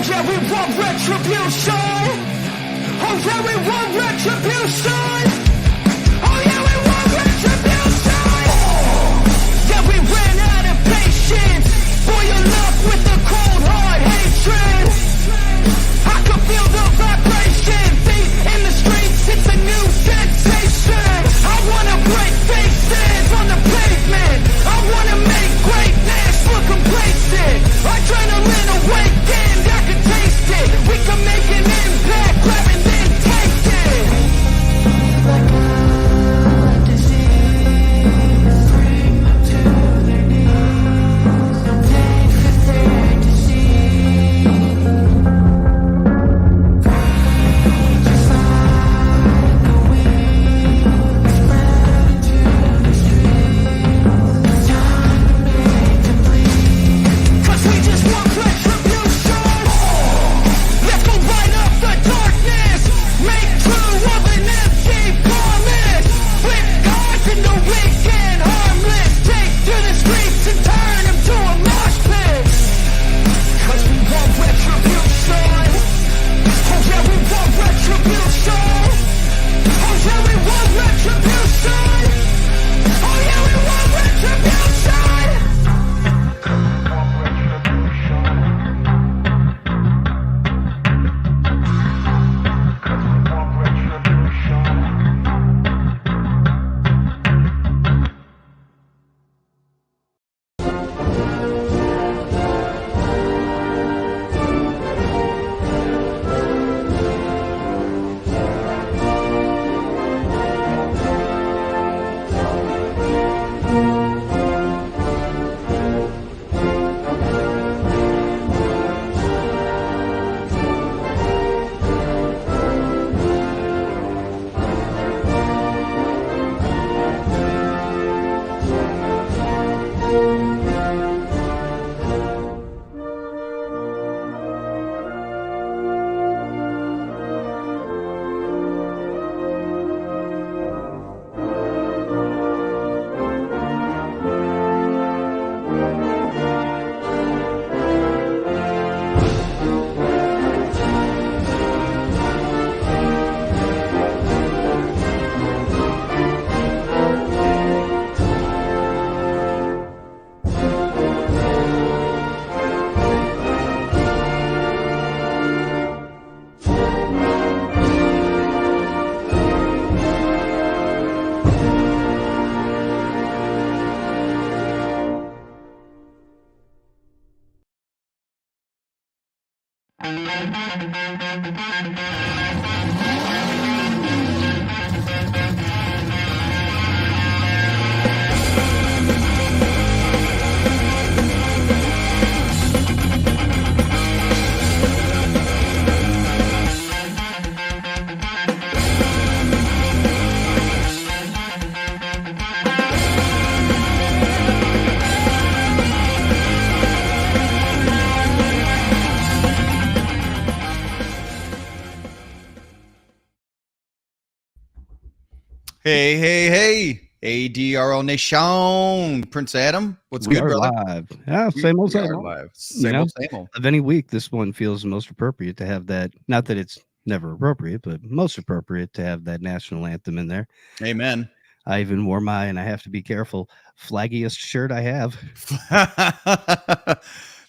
yeah, we want retribution. Oh yeah, we want retribution. Oh yeah, we want retribution. Yeah, we ran out of patience. Boil up with the cold hard hatred. I can feel the vibration. Feet in the streets, it's a new sensation. I wanna break faces on the pavement. I wanna make greatness look complacent. Adrenaline awakened, I can taste it. We can make an impact, grab and then take it. Like a disease, bring them to their knees. Take for their disease. Just like a weed, spread into the streets. Time to make them bleed. 'Cause we just want retribution. Let's go light up the darkness. Make true of an empty promise. Flip cards in the weekend, harmless. Take to the streets and turn them to a mosh pit. 'Cause we want retribution. Oh yeah, we want retribution. Oh yeah, we want retribution. Oh yeah, we want retribution. Hey, hey, hey, ADRL Nation, Prince Adam, what's We good, are brother? live. Yeah, same old, We same are old. live. Same old, same old. Of any week, this one feels most appropriate to have that. Not that it's never appropriate, but most appropriate to have that national anthem in there. Amen. I even wore my, and I have to be careful, flaggiest shirt I have.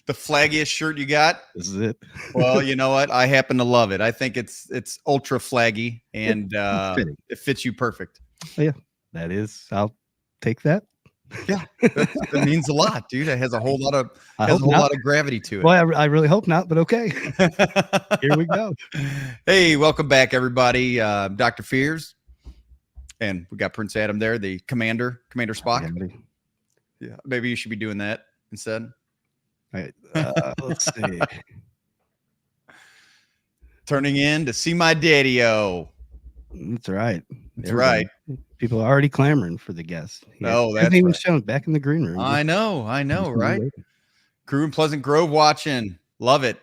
The flaggiest shirt you got? This is it. Well, you know what? I happen to love it. I think it's ultra flaggy, and it fits you perfect. Oh, yeah, that is. I'll take that. Yeah, that means a lot, dude. It has a whole lot of gravity to it. Well, I really hope not, but okay. Here we go. Hey, welcome back, everybody. Dr. Fears, and we got Prince Adam there, the Commander Spock. Yeah, maybe you should be doing that instead. All right, let's see. Turning in to see my daddy-o. That's right. That's right. People are already clamoring for the guest. Oh, that's even right. shown back in the green room. I know, right? Crew in Pleasant Grove watching. Love it.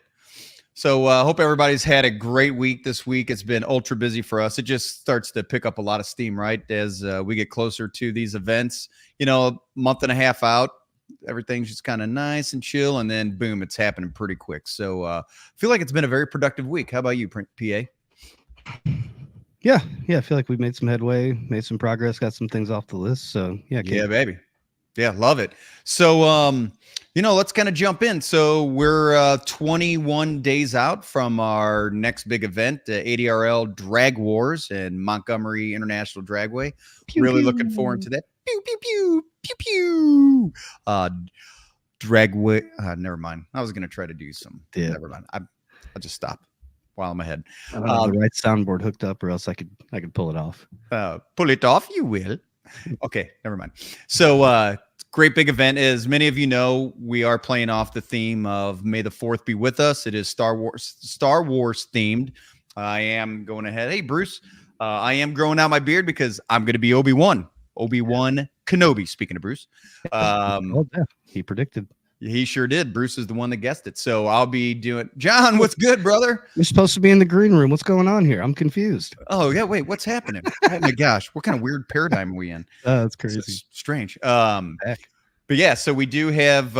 So hope everybody's had a great week this week. It's been ultra busy for us. It just starts to pick up a lot of steam, right? As we get closer to these events, you know, a month and a half out, everything's just kind of nice and chill, and then boom, it's happening pretty quick. So I feel like it's been a very productive week. How about you, PA? Yeah, I feel like we've made some headway, made some progress, got some things off the list. So yeah, baby. Yeah, love it. So let's kind of jump in. So we're 21 days out from our next big event, ADRL Drag Wars and Montgomery International Dragway. Really looking forward to that. Pew pew pew pew pew. Dragway. Never mind. I was gonna try to do some. Yeah. Never mind. I'll just stop while I'm ahead. I don't have the right soundboard hooked up, or else I could pull it off. Pull it off, you will. Okay, never mind. So great big event. As many of you know, we are playing off the theme of May the 4th be with us. It is Star Wars themed. I am going ahead. Hey, Bruce, I am growing out my beard because I'm going to be Obi-Wan Kenobi. Speaking of Bruce, he predicted. He sure did. Bruce is the one that guessed it. So I'll be doing. John, what's good, brother? You're supposed to be in the green room. What's going on here? I'm confused. Oh yeah, wait, what's happening? Oh my gosh, what kind of weird paradigm are we in? That's crazy. It's strange. But yeah, so we do have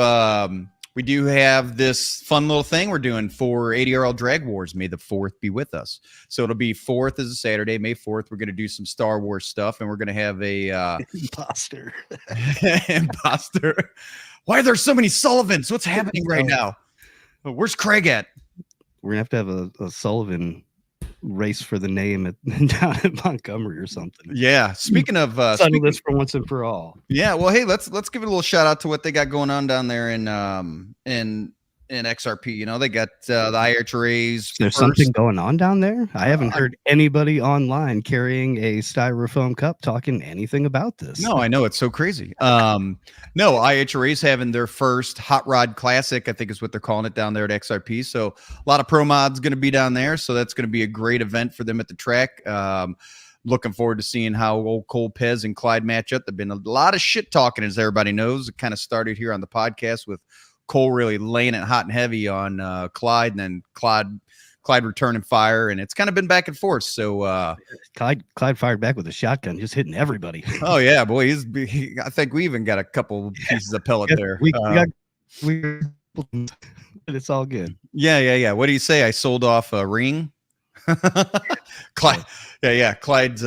this fun little thing we're doing for ADRL Drag Wars. May the 4th be with us. So it'll be 4th is a Saturday, May 4th. We're going to do some Star Wars stuff, and we're going to have a imposter. Why are there so many Sullivans? What's happening right now? Where's Craig at? We're going to have a Sullivan race for the name down at Montgomery or something. Yeah. Speaking of settle this for once and for all. Yeah. Well, hey, let's give it a little shout out to what they got going on down there in XRP. You know, they got the IHRAs. There's something going on down there. I haven't heard anybody online carrying a styrofoam cup talking anything about this. No, I know, it's so crazy. No, IHRA's having their first Hot Rod Classic, I think is what they're calling it down there at XRP. So a lot of pro mods going to be down there. So that's going to be a great event for them at the track. Looking forward to seeing how old Cole Pez and Clyde match up. There've been a lot of shit talking, as everybody knows. It kind of started here on the podcast with Cole really laying it hot and heavy on Clyde, and then Clyde returning fire, and it's kind of been back and forth. So Clyde fired back with a shotgun, just hitting everybody. Oh yeah, boy, I think we even got a couple pieces of pellet there. It's all good. Yeah. What do you say? I sold off a ring. Clyde. Yeah. Clyde's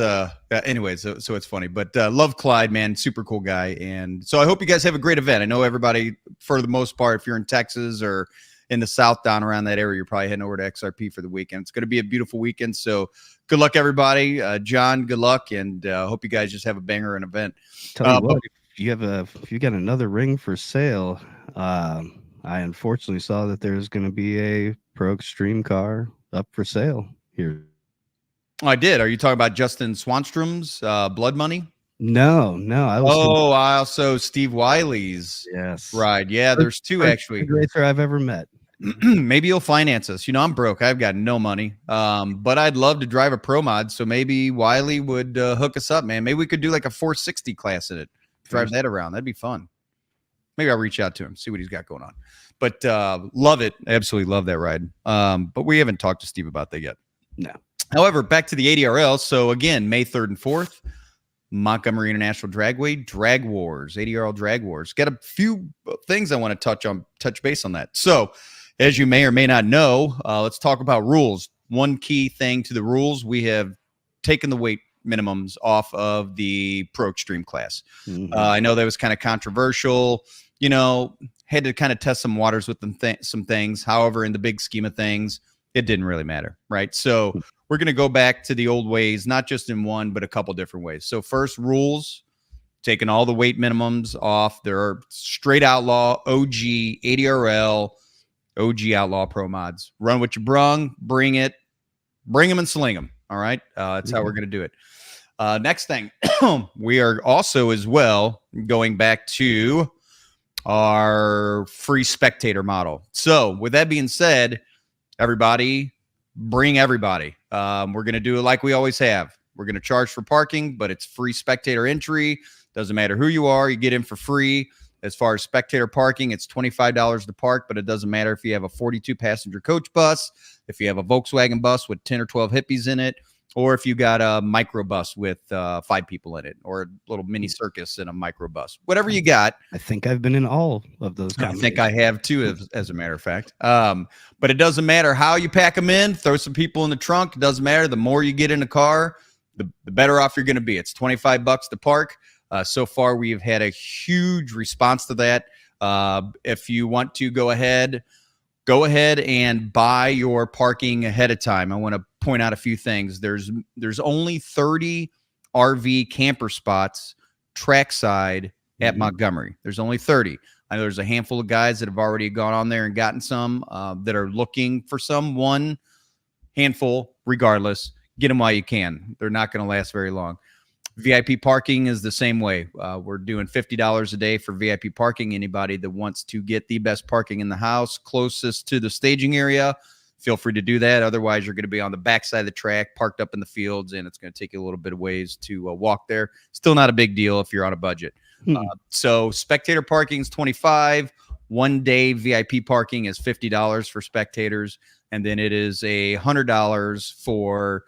anyways, so it's funny, but love Clyde, man, super cool guy. And so I hope you guys have a great event. I know everybody, for the most part, if you're in Texas or in the South down around that area, you're probably heading over to XRP for the weekend. It's going to be a beautiful weekend. So good luck, everybody. John, good luck, and hope you guys just have a banger of an event. Tell you what, if you got another ring for sale, I unfortunately saw that there's going to be a Pro Extreme car up for sale here. Oh, I did. Are you talking about Justin Swanstrom's Blood Money? No. I also Steve Wiley's. Yes. Right. Yeah, there's two actually. Racer I've ever met. Maybe you'll finance us. You know, I'm broke. I've got no money. But I'd love to drive a pro mod. So maybe Wiley would hook us up, man. Maybe we could do like a 460 class in it. Drive that around. That'd be fun. Maybe I'll reach out to him, see what he's got going on. But love it. Absolutely love that ride. But we haven't talked to Steve about that yet. No. However, back to the ADRL. So again, May 3rd and 4th, Montgomery International Dragway, Drag Wars, ADRL Drag Wars. Got a few things I want to touch base on that. So as you may or may not know, let's talk about rules. One key thing to the rules, we have taken the weight minimums off of the Pro Extreme class. Mm-hmm. I know that was kind of controversial, you know, had to kind of test some waters with them some things. However, in the big scheme of things, it didn't really matter, right? So we're going to go back to the old ways, not just in one, but a couple different ways. So first, rules, taking all the weight minimums off. There are straight outlaw, OG, ADRL, OG outlaw pro mods. Run what you brung, bring them and sling them. All right. That's how we're going to do it. Next thing, we are also as well going back to our free spectator model. So with that being said, everybody, bring everybody. We're going to do it like we always have. We're going to charge for parking, but it's free spectator entry. Doesn't matter who you are, you get in for free. As far as spectator parking, it's $25 to park, but it doesn't matter if you have a 42 passenger coach bus, if you have a Volkswagen bus with 10 or 12 hippies in it, or if you got a microbus with 5 people in it, or a little mini circus in a microbus, whatever you got. I think I've been in all of those. I think I have too, as a matter of fact. But it doesn't matter how you pack them in. Throw some people in the trunk. It doesn't matter. The more you get in the car, the better off you're going to be. It's $25 to park. So far, we've had a huge response to that. If you want to go ahead and buy your parking ahead of time. I want to point out a few things. There's only 30 RV camper spots trackside at Montgomery. There's only 30. I know there's a handful of guys that have already gone on there and gotten some, that are looking for some. One handful, regardless. Get them while you can. They're not going to last very long. VIP parking is the same way. We're doing $50 a day for VIP parking. Anybody that wants to get the best parking in the house closest to the staging area, feel free to do that. Otherwise, you're going to be on the backside of the track, parked up in the fields, and it's going to take you a little bit of ways to walk there. Still not a big deal if you're on a budget. So spectator parking is $25. 1 day VIP parking is $50 for spectators, and then it is $100 for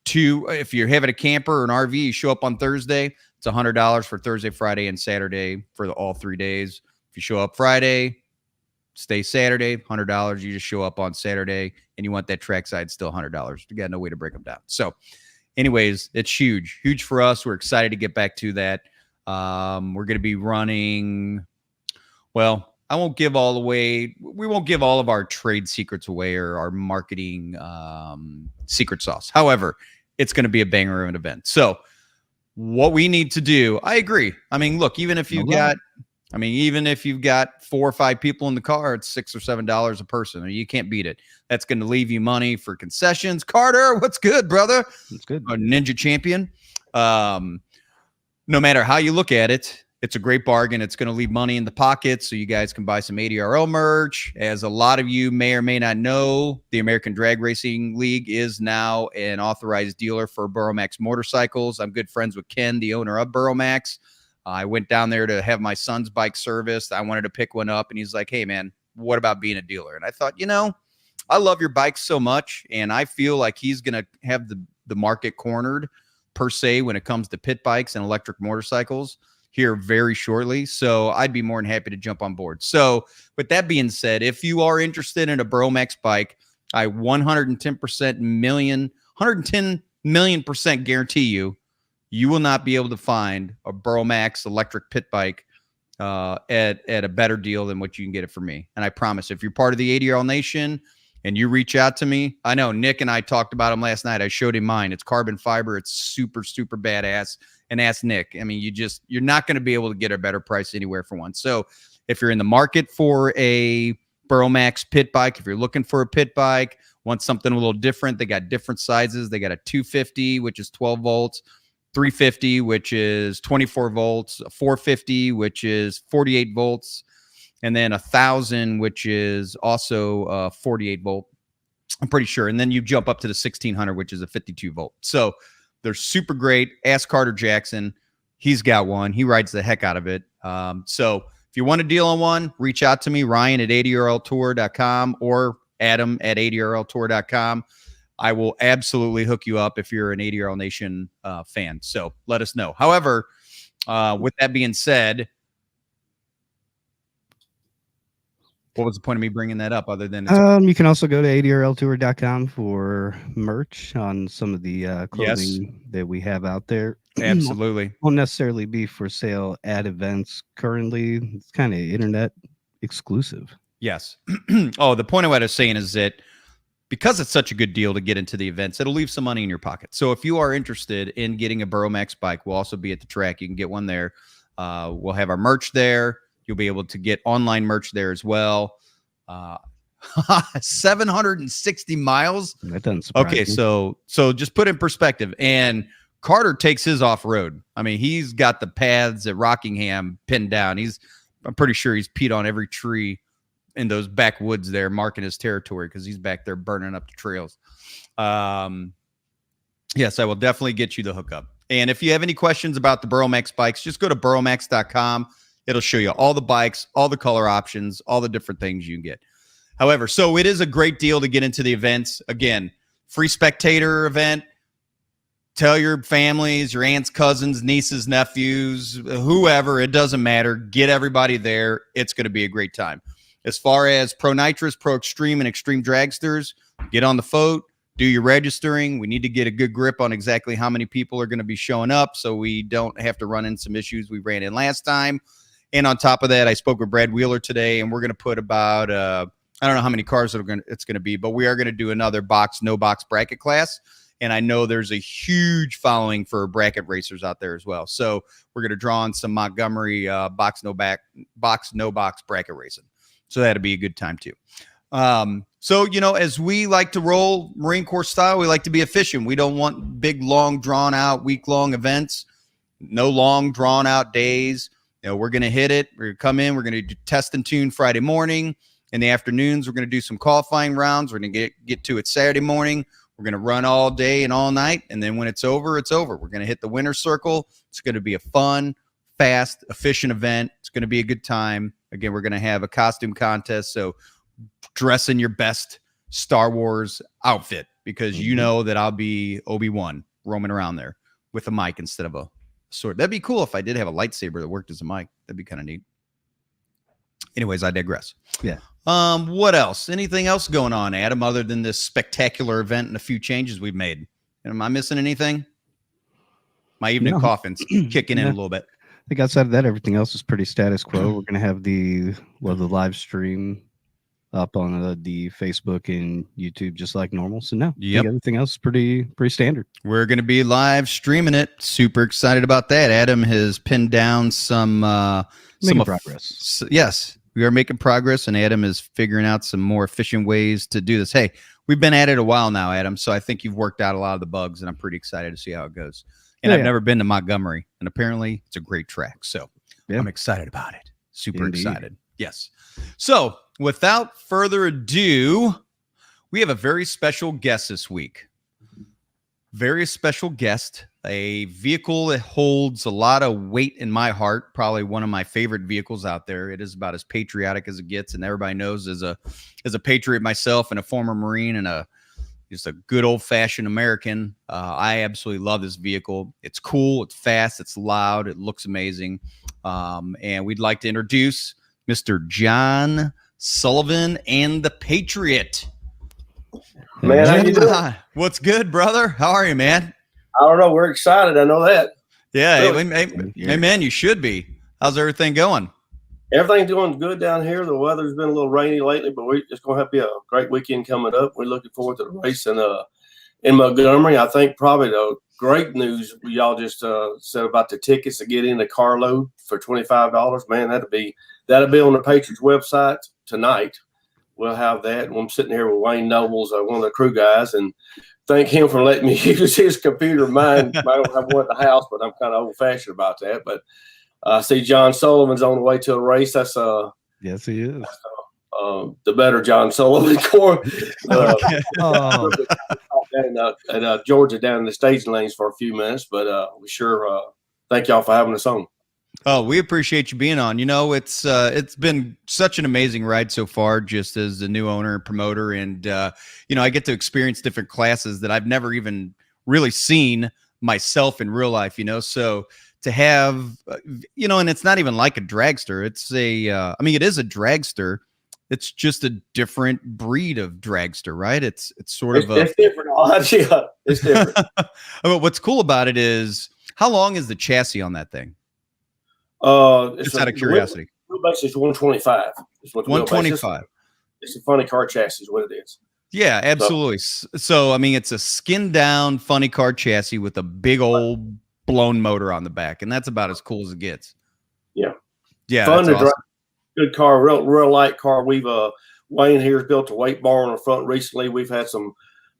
if you're having a camper or an RV, you show up on Thursday, it's $100 for Thursday, Friday, and Saturday for all 3 days. If you show up Friday, stay Saturday, $100. You just show up on Saturday, and you want that trackside, still $100. You got no way to break them down. So anyways, it's huge for us. We're excited to get back to that. We're going to be running, well, I won't give all away. We won't give all of our trade secrets away or our marketing secret sauce. However, it's going to be a banger of an event. So what we need to do, I agree. I mean, look, even if you've got 4 or 5 people in the car, it's $6 or $7 a person. I mean, you can't beat it. That's going to leave you money for concessions. Carter, what's good, brother? It's good. A Ninja champion. No matter how you look at it, it's a great bargain. It's going to leave money in the pocket so you guys can buy some ADRL merch. As a lot of you may or may not know, the American Drag Racing League is now an authorized dealer for Burromax motorcycles. I'm good friends with Ken, the owner of Burromax. I went down there to have my son's bike serviced. I wanted to pick one up, and he's like, hey, man, what about being a dealer? And I thought, I love your bikes so much, and I feel like he's going to have the market cornered, per se, when it comes to pit bikes and electric motorcycles here very shortly. So I'd be more than happy to jump on board. So with that being said, if you are interested in a Burromax bike, I 110 million% guarantee you will not be able to find a Burromax electric pit bike at a better deal than what you can get it from me. And I promise, if you're part of the ADRL Nation and you reach out to me, I know Nick and I talked about him last night. I showed him mine. It's carbon fiber. It's super, super badass. And ask Nick. I mean, you're not going to be able to get a better price anywhere for one. So if you're in the market for a Burromax pit bike, if you're looking for a pit bike, want something a little different, they got different sizes. They got a 250, which is 12 volts, 350, which is 24 volts, 450, which is 48 volts, and then 1,000, which is also 48 volt. I'm pretty sure. And then you jump up to the 1,600, which is a 52 volt. So they're super great. Ask Carter Jackson. He's got one. He rides the heck out of it. So if you want a deal on one, reach out to me, Ryan at ADRLtour.com or Adam at ADRLtour.com. I will absolutely hook you up if you're an ADRL Nation fan. So let us know. However, with that being said, what was the point of me bringing that up other than you can also go to ADRLtour.com for merch on some of the clothing that we have out there. Absolutely. Won't necessarily be for sale at events currently. It's kind of internet exclusive. Yes. Oh, the point of what I was saying is that because it's such a good deal to get into the events, it'll leave some money in your pocket. So if you are interested in getting a Burromax bike, we'll also be at the track. You can get one there. We'll have our merch there. You'll be able to get online merch there as well. 760 miles. That doesn't surprise me. So just put in perspective. And Carter takes his off road. I mean, he's got the paths at Rockingham pinned down. I'm pretty sure he's peed on every tree in those backwoods there, marking his territory because he's back there burning up the trails. Yes, I will definitely get you the hookup. And if you have any questions about the Burromax bikes, just go to burromax.com. It'll show you all the bikes, all the color options, all the different things you can get. However, so it is a great deal to get into the events. Again, free spectator event. tell your families, your aunts, cousins, nieces, nephews, whoever, it doesn't matter. Get everybody there. It's going to be a great time. As far as Pro Nitrous, Pro Extreme, and Extreme Dragsters, get on the phone, do your registering. We need to get a good grip on exactly how many people are going to be showing up so we don't have to run in some issues we ran in last time. And on top of that, I spoke with Brad Wheeler today, and we're going to put about, I don't know how many cars it's going to be, but we are going to do another no box bracket class. And I know there's a huge following for bracket racers out there as well. So we're going to draw on some Montgomery box no box bracket racing. So that'll be a good time too. So, as we like to roll Marine Corps style, we like to be efficient. We don't want big, long, drawn out, week-long events. No long, drawn out days. We're going to hit it. We're going to come in. We're going to do test and tune Friday morning. In the afternoons, we're going to do some qualifying rounds. We're going to get to it Saturday morning. We're going to run all day and all night. And then when it's over, it's over. We're going to hit the winner's circle. It's going to be a fun, fast, efficient event. It's going to be a good time. Again, we're going to have a costume contest. So dress in your best Star Wars outfit because you know that I'll be Obi-Wan roaming around there with a mic instead of a sword. That'd be cool if I did have a lightsaber that worked as a mic. That'd be kind of neat. Anyways, I digress. Yeah. What else? Anything else going on, Adam, other than this spectacular event and a few changes we've made? Am I missing anything? My evening coughing's kicking in a little bit. I think outside of that, everything else is pretty status quo. We're going to have the live stream up on the Facebook and YouTube just like normal. So no, everything else is pretty standard. We're going to be live streaming it. Super excited about that. Adam has pinned down some progress. Yes, we are making progress, and Adam is figuring out some more efficient ways to do this. Hey, we've been at it a while now, Adam, so I think you've worked out a lot of the bugs, and I'm pretty excited to see how it goes. And I've never been to Montgomery, and apparently it's a great track. So I'm excited about it. Super excited. Yes. So without further ado, we have a very special guest this week. Very special guest, a vehicle that holds a lot of weight in my heart, probably one of my favorite vehicles out there. It is about as patriotic as it gets, and everybody knows as a patriot myself and a former Marine and just a good old-fashioned American, I absolutely love this vehicle. It's cool, it's fast, it's loud, it looks amazing. And we'd like to introduce Mr. John Sullivan and the Patriot. Man, how you doing? What's good, brother? How are you, man? I don't know. We're excited. I know that. Yeah. Really? Hey, man, you should be. How's everything going? Everything's doing good down here. The weather's been a little rainy lately, but it's going to be a great weekend coming up. We're looking forward to the race in Montgomery. I think probably the great news y'all just said about the tickets to get in the carload for $25. Man, that'll be on the Patriots website tonight. We'll have that. I'm sitting here with Wayne Nobles, one of the crew guys, and thank him for letting me use his computer. Mine, I don't have one at the house, but I'm kind of old-fashioned about that. But I see John Sullivan's on the way to a race. That's yes, he is. The better John Sullivan core. At Georgia down in the staging lanes for a few minutes, but we sure thank y'all for having us on. Oh, we appreciate you being on. It's been such an amazing ride so far, just as a new owner and promoter. And, I get to experience different classes that I've never even really seen myself in real life, so to have, and it's not even like a dragster. It's it is a dragster. It's just a different breed of dragster, right? It's different. Yeah, it's different. But what's cool about it is how long is the chassis on that thing? Just out of curiosity. Wheelbase is 125. 125. It's a funny car chassis is what it is. Yeah, absolutely. So it's a skinned down funny car chassis with a big old blown motor on the back, and that's about as cool as it gets. Yeah. Yeah. Fun to awesome. drive. Good car, real light car. We've Wayne here has built a weight bar on the front recently. We've had some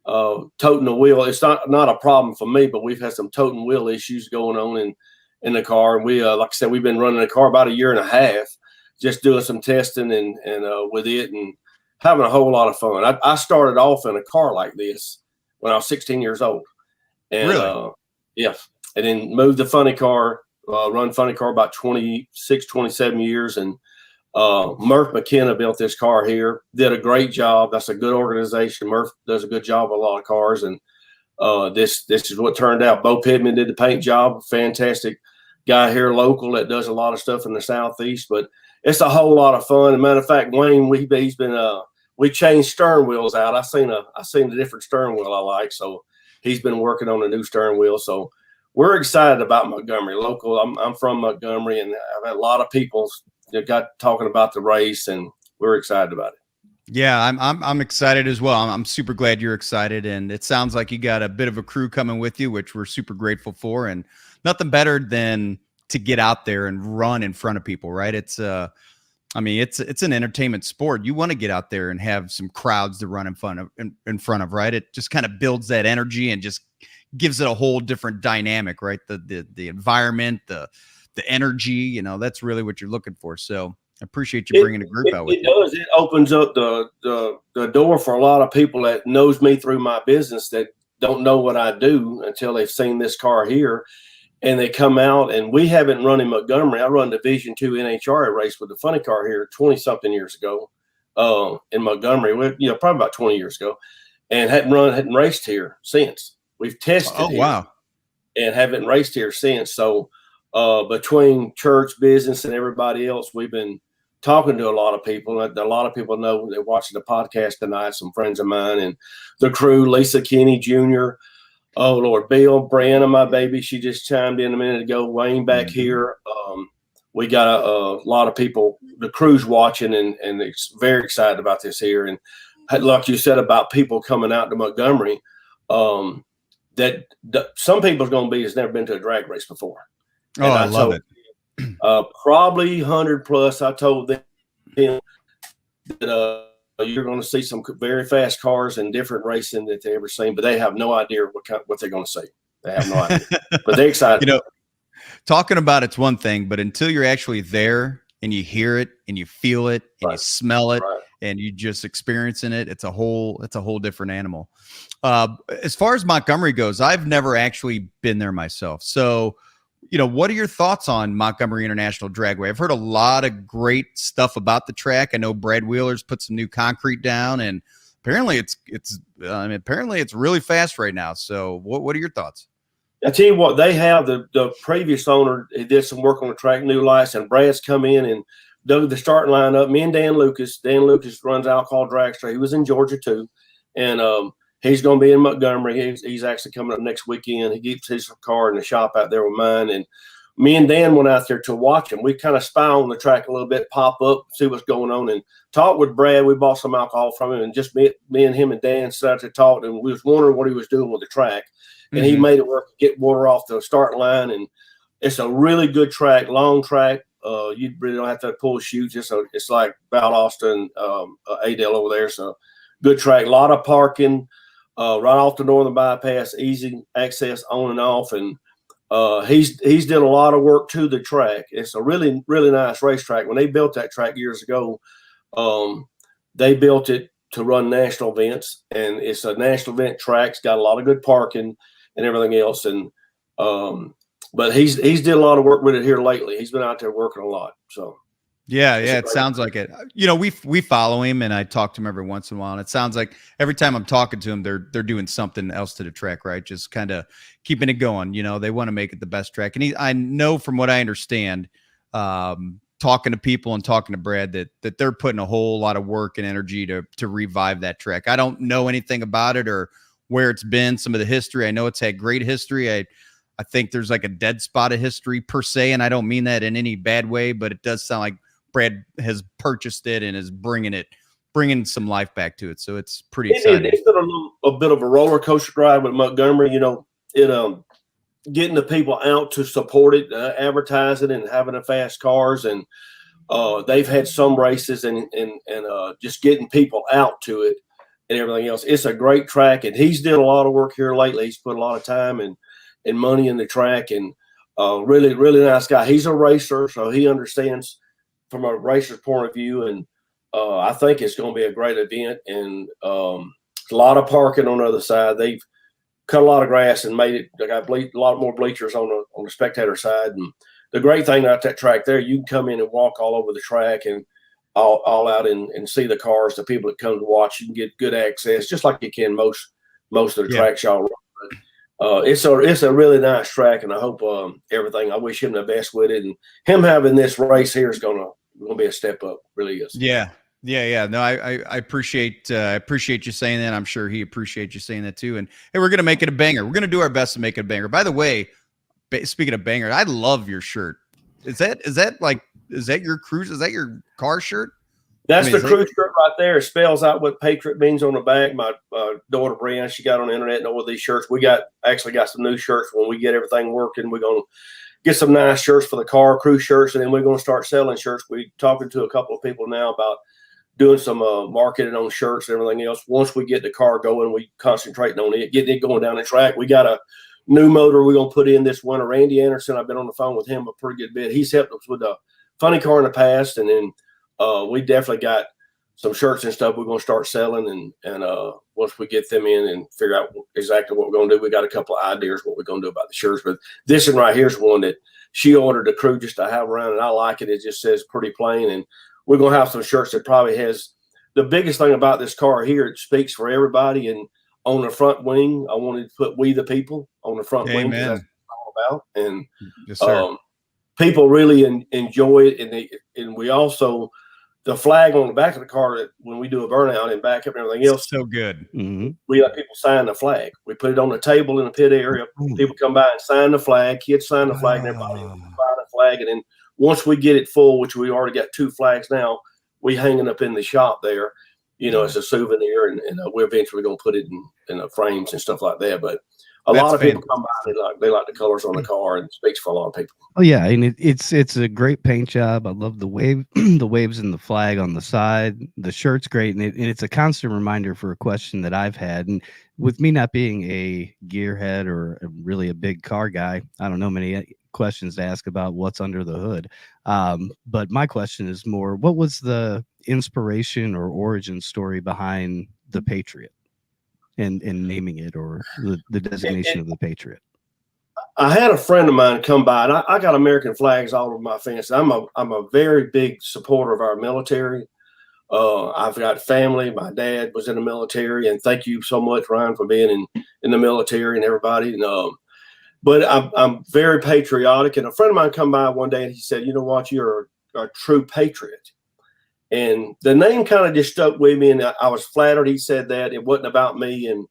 toting the wheel. It's not a problem for me, but we've had some toting wheel issues going on in the car. And we like I said, we've been running the car about 1.5 years, just doing some testing and with it and having a whole lot of fun. I started off in a car like this when I was 16 years old. And really? Yeah. And then moved the funny car, run funny car about 26, 27 years. And Murph McKenna built this car here, did a great job. That's a good organization. Murph does a good job with a lot of cars. And This is what turned out. Bo Pittman did the paint job. Fantastic guy here local that does a lot of stuff in the Southeast. But it's a whole lot of fun. As a matter of fact, Wayne, he's been we changed stern wheels out. I seen a different stern wheel I like, so he's been working on a new stern wheel. So we're excited about Montgomery. Local, I'm from Montgomery, and I've had a lot of people that got talking about the race, and we're excited about it. Yeah, I'm excited as well. I'm super glad you're excited, and it sounds like you got a bit of a crew coming with you, which we're super grateful for. And nothing better than to get out there and run in front of people, right? It's I mean, it's an entertainment sport. You want to get out there and have some crowds to run in front of, right? It just kind of builds that energy and just gives it a whole different dynamic, right? The environment, the energy, you know, that's really what you're looking for. So I appreciate you bringing a group out with you. It does. It opens up the door for a lot of people that knows me through my business that don't know what I do until they've seen this car here, and they come out. And we haven't run in Montgomery. I run Division II NHRA race with the funny car here 20-something years ago in Montgomery. Probably about 20 years ago, and hadn't raced here since. We've tested. Oh, wow. And haven't raced here since. So between church, business, and everybody else, we've been talking to a lot of people. A lot of people know they're watching the podcast tonight, some friends of mine and the crew, Lisa Kinney Jr., oh, Lord, Bill, Brianna, my baby, she just chimed in a minute ago, Wayne back here. We got a lot of people, the crew's watching, and it's very excited about this here. And like you said about people coming out to Montgomery, that some people's going to be has never been to a drag race before. Oh, I love it. Probably 100 plus. I told them that you're going to see some very fast cars and different racing that they've ever seen, but they have no idea what they're going to see. They have no idea, but they're excited. You know, talking about it's one thing, but until you're actually there and you hear it and you feel it and you smell it and you just experiencing it, it's a whole different animal. As far as Montgomery goes, I've never actually been there myself. So, you know, what are your thoughts on Montgomery International Dragway? I've heard a lot of great stuff about the track. I know Brad Wheeler's put some new concrete down, and apparently it's really fast right now. So what are your thoughts? I tell you what, they have the previous owner did some work on the track, new lights, and Brad's come in and dug the starting line up. Me and Dan Lucas runs Alcohol Dragster. He was in Georgia too, and he's going to be in Montgomery. He's actually coming up next weekend. He keeps his car in the shop out there with mine. And me and Dan went out there to watch him. We kind of spy on the track a little bit, pop up, see what's going on, and talk with Brad. We bought some alcohol from him, and just me and him and Dan sat out there talking, and we was wondering what he was doing with the track. And he made it work, get water off the start line. And it's a really good track, long track. You really don't have to pull chutes. It's like Valdosta and ADRL over there. So good track, a lot of parking. Right off the northern bypass, easy access on and off, and he's did a lot of work to the track. It's a really, really nice racetrack. When they built that track years ago, they built it to run national events, and it's a national event track. It's got a lot of good parking and everything else. And but he's did a lot of work with it here lately. He's been out there working a lot. So. Yeah, it sounds like it. You know, we follow him, and I talk to him every once in a while. And it sounds like every time I'm talking to him, they're doing something else to the track, right? Just kind of keeping it going. You know, they want to make it the best track. And I know from what I understand, talking to people and talking to Brad, that they're putting a whole lot of work and energy to revive that track. I don't know anything about it or where it's been, some of the history. I know it's had great history. I think there's like a dead spot of history per se, and I don't mean that in any bad way, but it does sound like Brad has purchased it and is bringing some life back to it. So it's pretty exciting. It's been a bit of a roller coaster ride with Montgomery. You know, getting the people out to support it, advertising and having the fast cars, and they've had some races and just getting people out to it and everything else. It's a great track, and he's did a lot of work here lately. He's put a lot of time and money in the track, and really, really nice guy. He's a racer, so he understands from a racer's point of view, and I think it's going to be a great event. And a lot of parking on the other side. They've cut a lot of grass and made it. They got a lot more bleachers on the spectator side. And the great thing about that track there, you can come in and walk all over the track and all out and see the cars. The people that come to watch, you can get good access, just like you can most of the tracks y'all run. it's a really nice track, and I hope everything. I wish him the best with it, and him having this race here is gonna be a step up. Really is. Yeah. Yeah. No, I appreciate you saying that. I'm sure he appreciates you saying that too. And hey, we're gonna make it a banger. We're gonna do our best to make it a banger. By the way, speaking of banger, I love your shirt. Is that your cruise? Is that your car shirt? That's the crew shirt right there. It spells out what Patriot means on the back. My daughter Brianna, she got on the internet and all these shirts. We actually got some new shirts. When we get everything working, we're gonna get some nice shirts for the car, crew shirts, and then we're gonna start selling shirts. We're talking to a couple of people now about doing some marketing on shirts and everything else. Once we get the car going, we concentrating on it, getting it going down the track. We got a new motor we're gonna put in this winter. Randy Anderson, I've been on the phone with him a pretty good bit. He's helped us with a funny car in the past, and then we definitely got some shirts and stuff we're going to start selling. And once we get them in and figure out exactly what we're going to do, we got a couple of ideas what we're going to do about the shirts. But this one right here is one that she ordered the crew just to have around, and I like it. It just says pretty plain. And we're going to have some shirts that probably has the biggest thing about this car here. It speaks for everybody. And on the front wing, I wanted to put "We the People" on the front wing. That's what it's all about. And yes, sir. People really enjoy it. And we also, the flag on the back of the car that when we do a burnout and backup and everything else, so good. Mm-hmm. We let people sign the flag. We put it on the table in the pit area. People come by and sign the flag. Kids sign the flag, and everybody sign the flag. And then once we get it full, which we already got 2 flags now, we hang it up in the shop there. As a souvenir, and we're eventually going to put it in the frames and stuff like that. But That's lot of people come by. They like the colors on the car, and it speaks for a lot of people. Oh yeah, and it's a great paint job. I love the the waves and the flag on the side. The shirt's great, and it's a constant reminder for a question that I've had. And with me not being a gearhead or really a big car guy, I don't know many questions to ask about what's under the hood. But my question is more, what was the inspiration or origin story behind the Patriot and naming it, or the designation of the Patriot? I had a friend of mine come by, and I got American flags all over my fence. I'm a very big supporter of our military. I've got family. My dad was in the military, and thank you so much, Ryan, for being in the military and everybody. And, but I'm very patriotic. And a friend of mine come by one day, and he said, "You know what? You're a true patriot." And the name kind of just stuck with me, and I was flattered he said that. It wasn't about me. And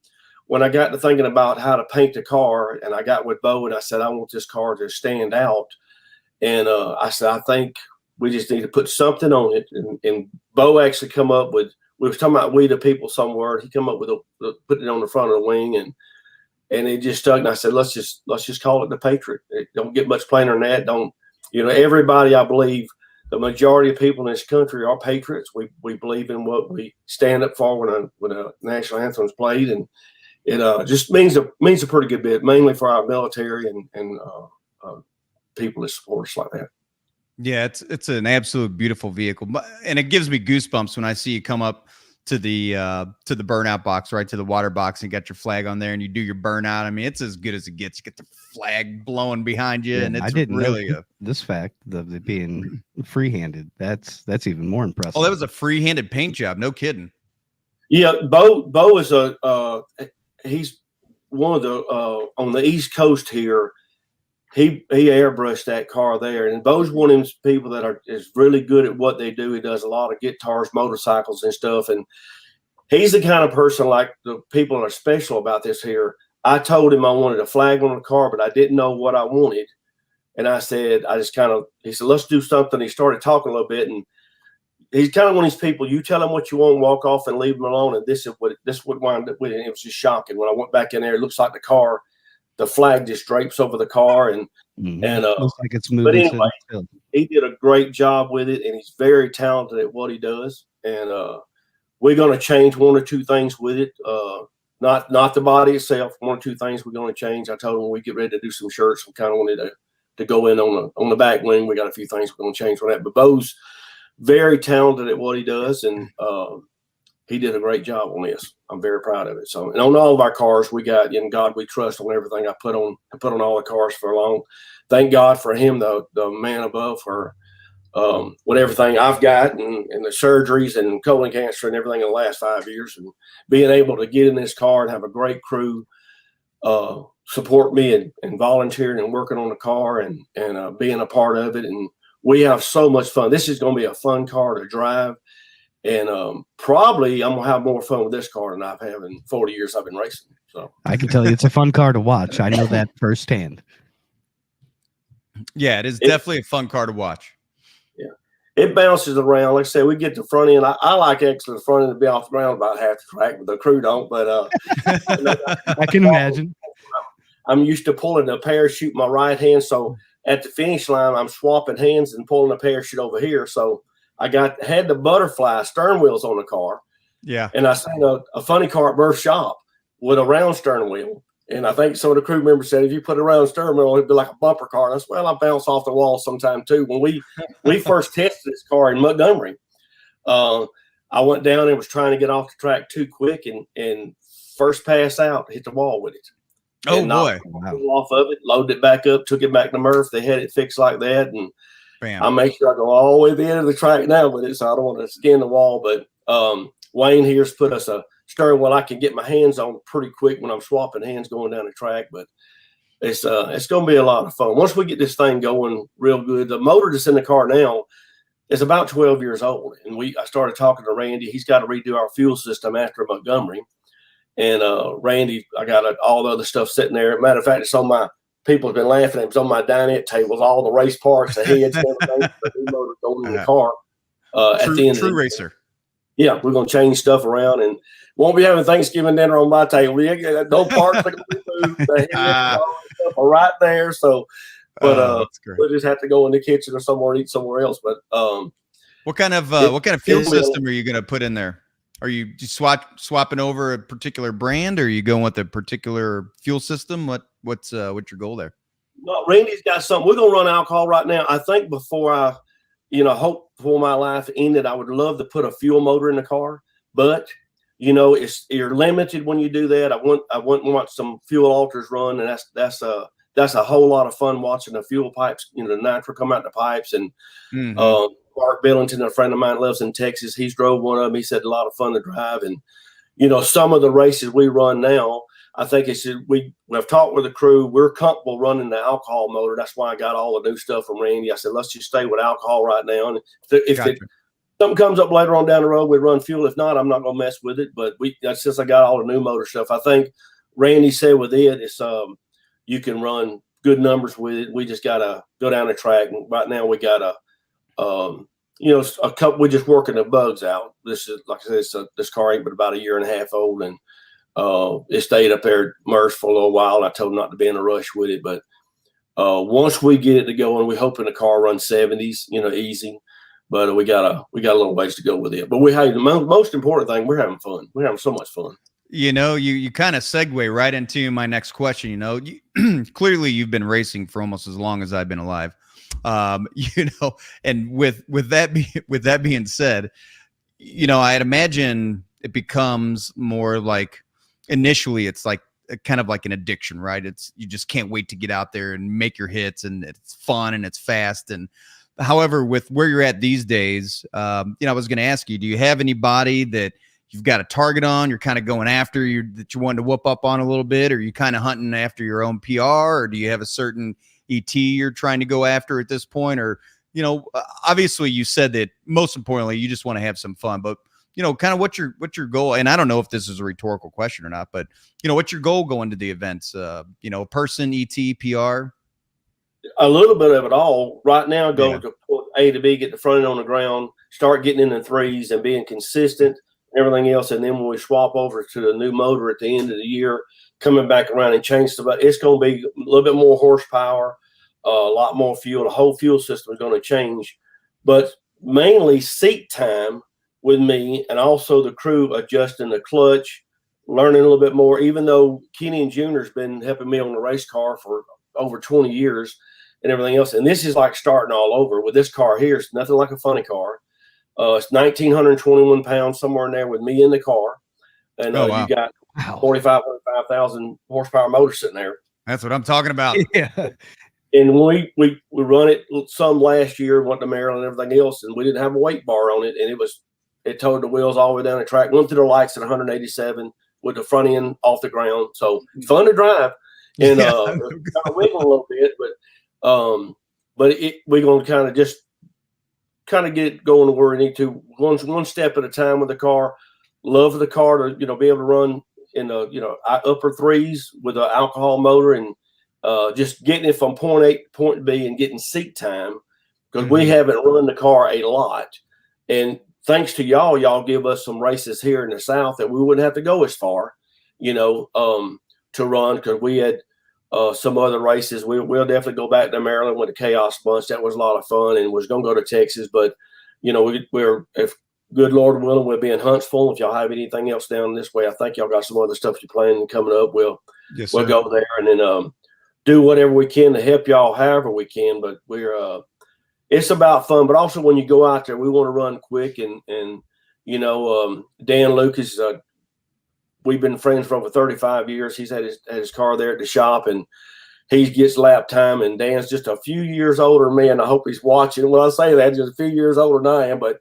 when I got to thinking about how to paint the car, and I got with Bo, and I said, I want this car to stand out. And I said, I think we just need to put something on it. And Bo actually come up with, we was talking about "We the People" somewhere. He come up with putting it on the front of the wing, and it just stuck. And I said, let's just call it the Patriot. It don't get much plainer than that. Everybody, I believe, the majority of people in this country are patriots. We believe in what we stand up for when a national anthem is played, and it just means a pretty good bit, mainly for our military and people that support us like that. Yeah, it's an absolute beautiful vehicle, and it gives me goosebumps when I see you come up to the burnout box, right to the water box, and get your flag on there, and you do your burnout. I mean, it's as good as it gets. You get the flag blowing behind you, and it's really this fact of it being free-handed. That's even more impressive. Oh, that was a free-handed paint job. No kidding. Yeah, Bo is he's one of the on the East Coast here. He airbrushed that car there, and Bo's one of those people that is really good at what they do. He does a lot of guitars, motorcycles, and stuff, and he's the kind of person, like the people that are special about this here. I told him I wanted a flag on the car, but I didn't know what I wanted, and I said, he said, let's do something. He started talking a little bit, and he's kind of one of these people, you tell him what you want, walk off and leave him alone, and this would wind up with it. It was just shocking. When I went back in there, it looks like the flag just drapes over the car, and looks like it's moving. But anyway, he did a great job with it, and he's very talented at what he does. And we're going to change 1 or 2 things with it. Not the body itself. 1 or 2 things we're going to change. I told him when we get ready to do some shirts, we kind of wanted to go in on the back wing. We got a few things we're going to change on that. But Bo's very talented at what he does, and he did a great job on this. I'm very proud of it. So, and on all of our cars, we got "In God We Trust" on everything I put on all the cars for long. Thank God for him, the man above, for with everything I've got and the surgeries and colon cancer and everything in the last 5 years, and being able to get in this car and have a great crew. support me and volunteering and working on the car and being a part of it. And we have so much fun. This is going to be a fun car to drive. And probably I'm going to have more fun with this car than I've had in 40 years I've been racing. So I can tell you it's a fun car to watch. I know that firsthand. Yeah, it is definitely a fun car to watch. Yeah. It bounces around. Like I said, we get the front end. I like actually the front end to be off the ground about half the track, but the crew don't. But I can imagine. I'm used to pulling the parachute in my right hand. So at the finish line, I'm swapping hands and pulling the parachute over here. So I had the butterfly stern wheels on the car. Yeah. And I seen a funny car at Burf's shop with a round stern wheel. And I think some of the crew members said, if you put a round stern wheel, it'd be like a bumper car. And I said, well, I bounce off the wall sometime too. When we first tested this car in Montgomery, I went down and was trying to get off the track too quick and first pass out, hit the wall with it. Oh, and boy. Off of it, loaded it back up, took it back to Murph. They had it fixed like that. And Bam. I make sure I go all the way to the end of the track now with it, so I don't want to skin the wall. But Wayne here's put us a steering wheel I can get my hands on pretty quick when I'm swapping hands going down the track. But it's going to be a lot of fun. Once we get this thing going real good, the motor that's in the car now is about 12 years old. And I started talking to Randy. He's got to redo our fuel system after Montgomery. And Randy, I got all the other stuff sitting there. Matter of fact, it's on my people have been laughing at it. It's on my dinette tables, all the race parts, the heads, everything. The new motor going in the car. At the end True of the racer. Yeah, we're going to change stuff around and won't be having Thanksgiving dinner on my table. No parts are going to be moved. The heads and all that stuff are right there. So, but we'll just have to go in the kitchen or somewhere and eat somewhere else. But what kind of fuel system are you going to put in there? Are you swapping over a particular brand, or are you going with a particular fuel system? What's your goal there? No, Randy's got something. We're gonna run alcohol right now. I think before I, hope before my life ended, I would love to put a fuel motor in the car. But you're limited when you do that. I wouldn't want some fuel alters run, and that's a whole lot of fun watching the fuel pipes. The nitro come out the pipes and. Mark Billington, a friend of mine, lives in Texas. He's drove one of them. He said a lot of fun to drive. And, some of the races we run now, I think we've talked with the crew. We're comfortable running the alcohol motor. That's why I got all the new stuff from Randy. I said, let's just stay with alcohol right now. And if something comes up later on down the road, we run fuel. If not, I'm not going to mess with it. But since I got all the new motor stuff, I think Randy said with it, it's you can run good numbers with it. We just got to go down the track. And right now we got a couple. We're just working the bugs out. This is, like I said, this car ain't but about a year and a half old, and it stayed up there at Merce for a little while. And I told him not to be in a rush with it, but once we get it to go, and we hoping the car runs 70s, easy. But we got a little ways to go with it. But the most important thing, we're having fun. We're having so much fun. You kind of segue right into my next question. Clearly you've been racing for almost as long as I've been alive. And with that being said, I'd imagine it becomes more like initially it's like kind of like an addiction, right? You just can't wait to get out there and make your hits, and it's fun and it's fast. And however, with where you're at these days, I was going to ask you, do you have anybody that you've got a target on, you're kind of going after that you want to whoop up on a little bit? Or are you kind of hunting after your own PR, or do you have a certain ET you're trying to go after at this point? Or, obviously you said that most importantly, you just want to have some fun, but kind of what's your goal? And I don't know if this is a rhetorical question or not, but what's your goal going to the events? Person, ET, PR? A little bit of it all right now. Go to A to B, get the front end on the ground, start getting in the threes and being consistent, everything else. And then when we swap over to the new motor at the end of the year, coming back around and change stuff, it's going to be a little bit more horsepower, a lot more fuel. The whole fuel system is going to change, but mainly seat time with me, and also the crew adjusting the clutch, learning a little bit more. Even though Kenny Jr. has been helping me on the race car for over 20 years and everything else, and this is like starting all over with this car here. It's nothing like a funny car. It's 1,921 pounds, somewhere in there with me in the car, and wow. You got 45,000 horsepower motor sitting there. That's what I'm talking about. Yeah. And we run it some last year, went to Maryland and everything else, and we didn't have a weight bar on it, and it towed the wheels all the way down the track, went through the lights at 187, with the front end off the ground. So it's fun to drive and kind of wiggle a little bit, but we're going to kind of just kind of get going to where we need to one step at a time with the car. Love the car to, be able to run in the, upper threes with an alcohol motor and just getting it from point A to point B and getting seat time because we haven't run the car a lot. And thanks to y'all give us some races here in the South that we wouldn't have to go as far, to run because we had some other races. We'll definitely go back to Maryland with the Chaos Bunch. That was a lot of fun and was going to go to Texas. But, we're if good Lord willing, we'll be in Huntsville. If y'all have anything else down this way, I think y'all got some other stuff you're planning coming up. We'll go there and then do whatever we can to help y'all however we can. But it's about fun. But also when you go out there, we want to run quick and Dan Lucas, we've been friends for over 35 years. He's had his car there at the shop and he gets lap time. And Dan's just a few years older than me. And I hope he's watching. Well, I say that just a few years older than I am, but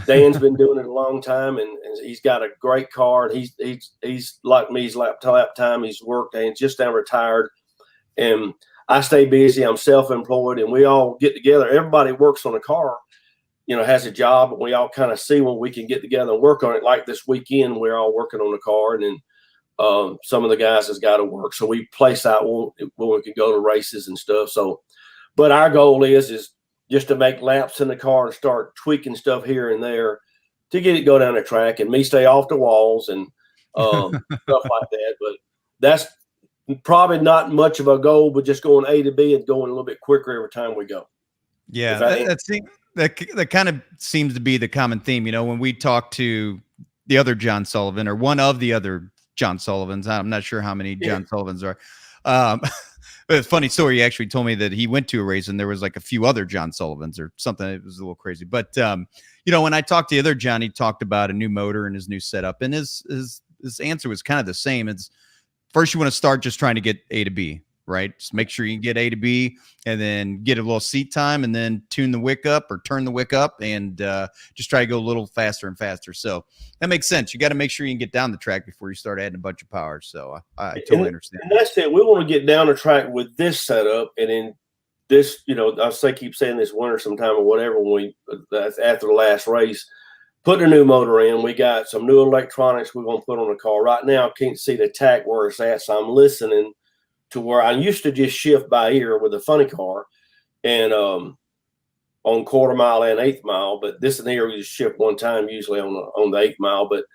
Dan's been doing it a long time, and he's got a great car. And he's like me. He's lap time. He's worked and just now retired. And I stay busy. I'm self-employed, and we all get together. Everybody works on a car, has a job, and we all kind of see when we can get together and work on it. Like this weekend, we're all working on the car, and then some of the guys has got to work. So we place out when we can go to races and stuff. So, but our goal is just to make laps in the car and start tweaking stuff here and there to get it go down the track and me stay off the walls and stuff like that. But that's probably not much of a goal, but just going A to B and going a little bit quicker every time we go. Yeah, that kind of seems to be the common theme. When we talk to the other John Sullivan or one of the other John Sullivans, I'm not sure how many John Sullivans are. But a funny story, he actually told me that he went to a race and there was like a few other John Sullivans or something. It was a little crazy. But, when I talked to the other John, he talked about a new motor and his new setup. And his answer was kind of the same. It's first you want to start just trying to get A to B, right? Just make sure you can get A to B and then get a little seat time and then tune the wick up or turn the wick up and just try to go a little faster and faster. So that makes sense. You got to make sure you can get down the track before you start adding a bunch of power. So I totally understand. And that's it. We want to get down the track with this setup and then this, keep saying this winter sometime or whatever, after the last race, put a new motor in. We got some new electronics we're going to put on the car. Right now, I can't see the tack where it's at. So I'm listening to where I used to just shift by ear with a funny car and on quarter mile and eighth mile, but this and here we just shift one time usually on the 8th mile. But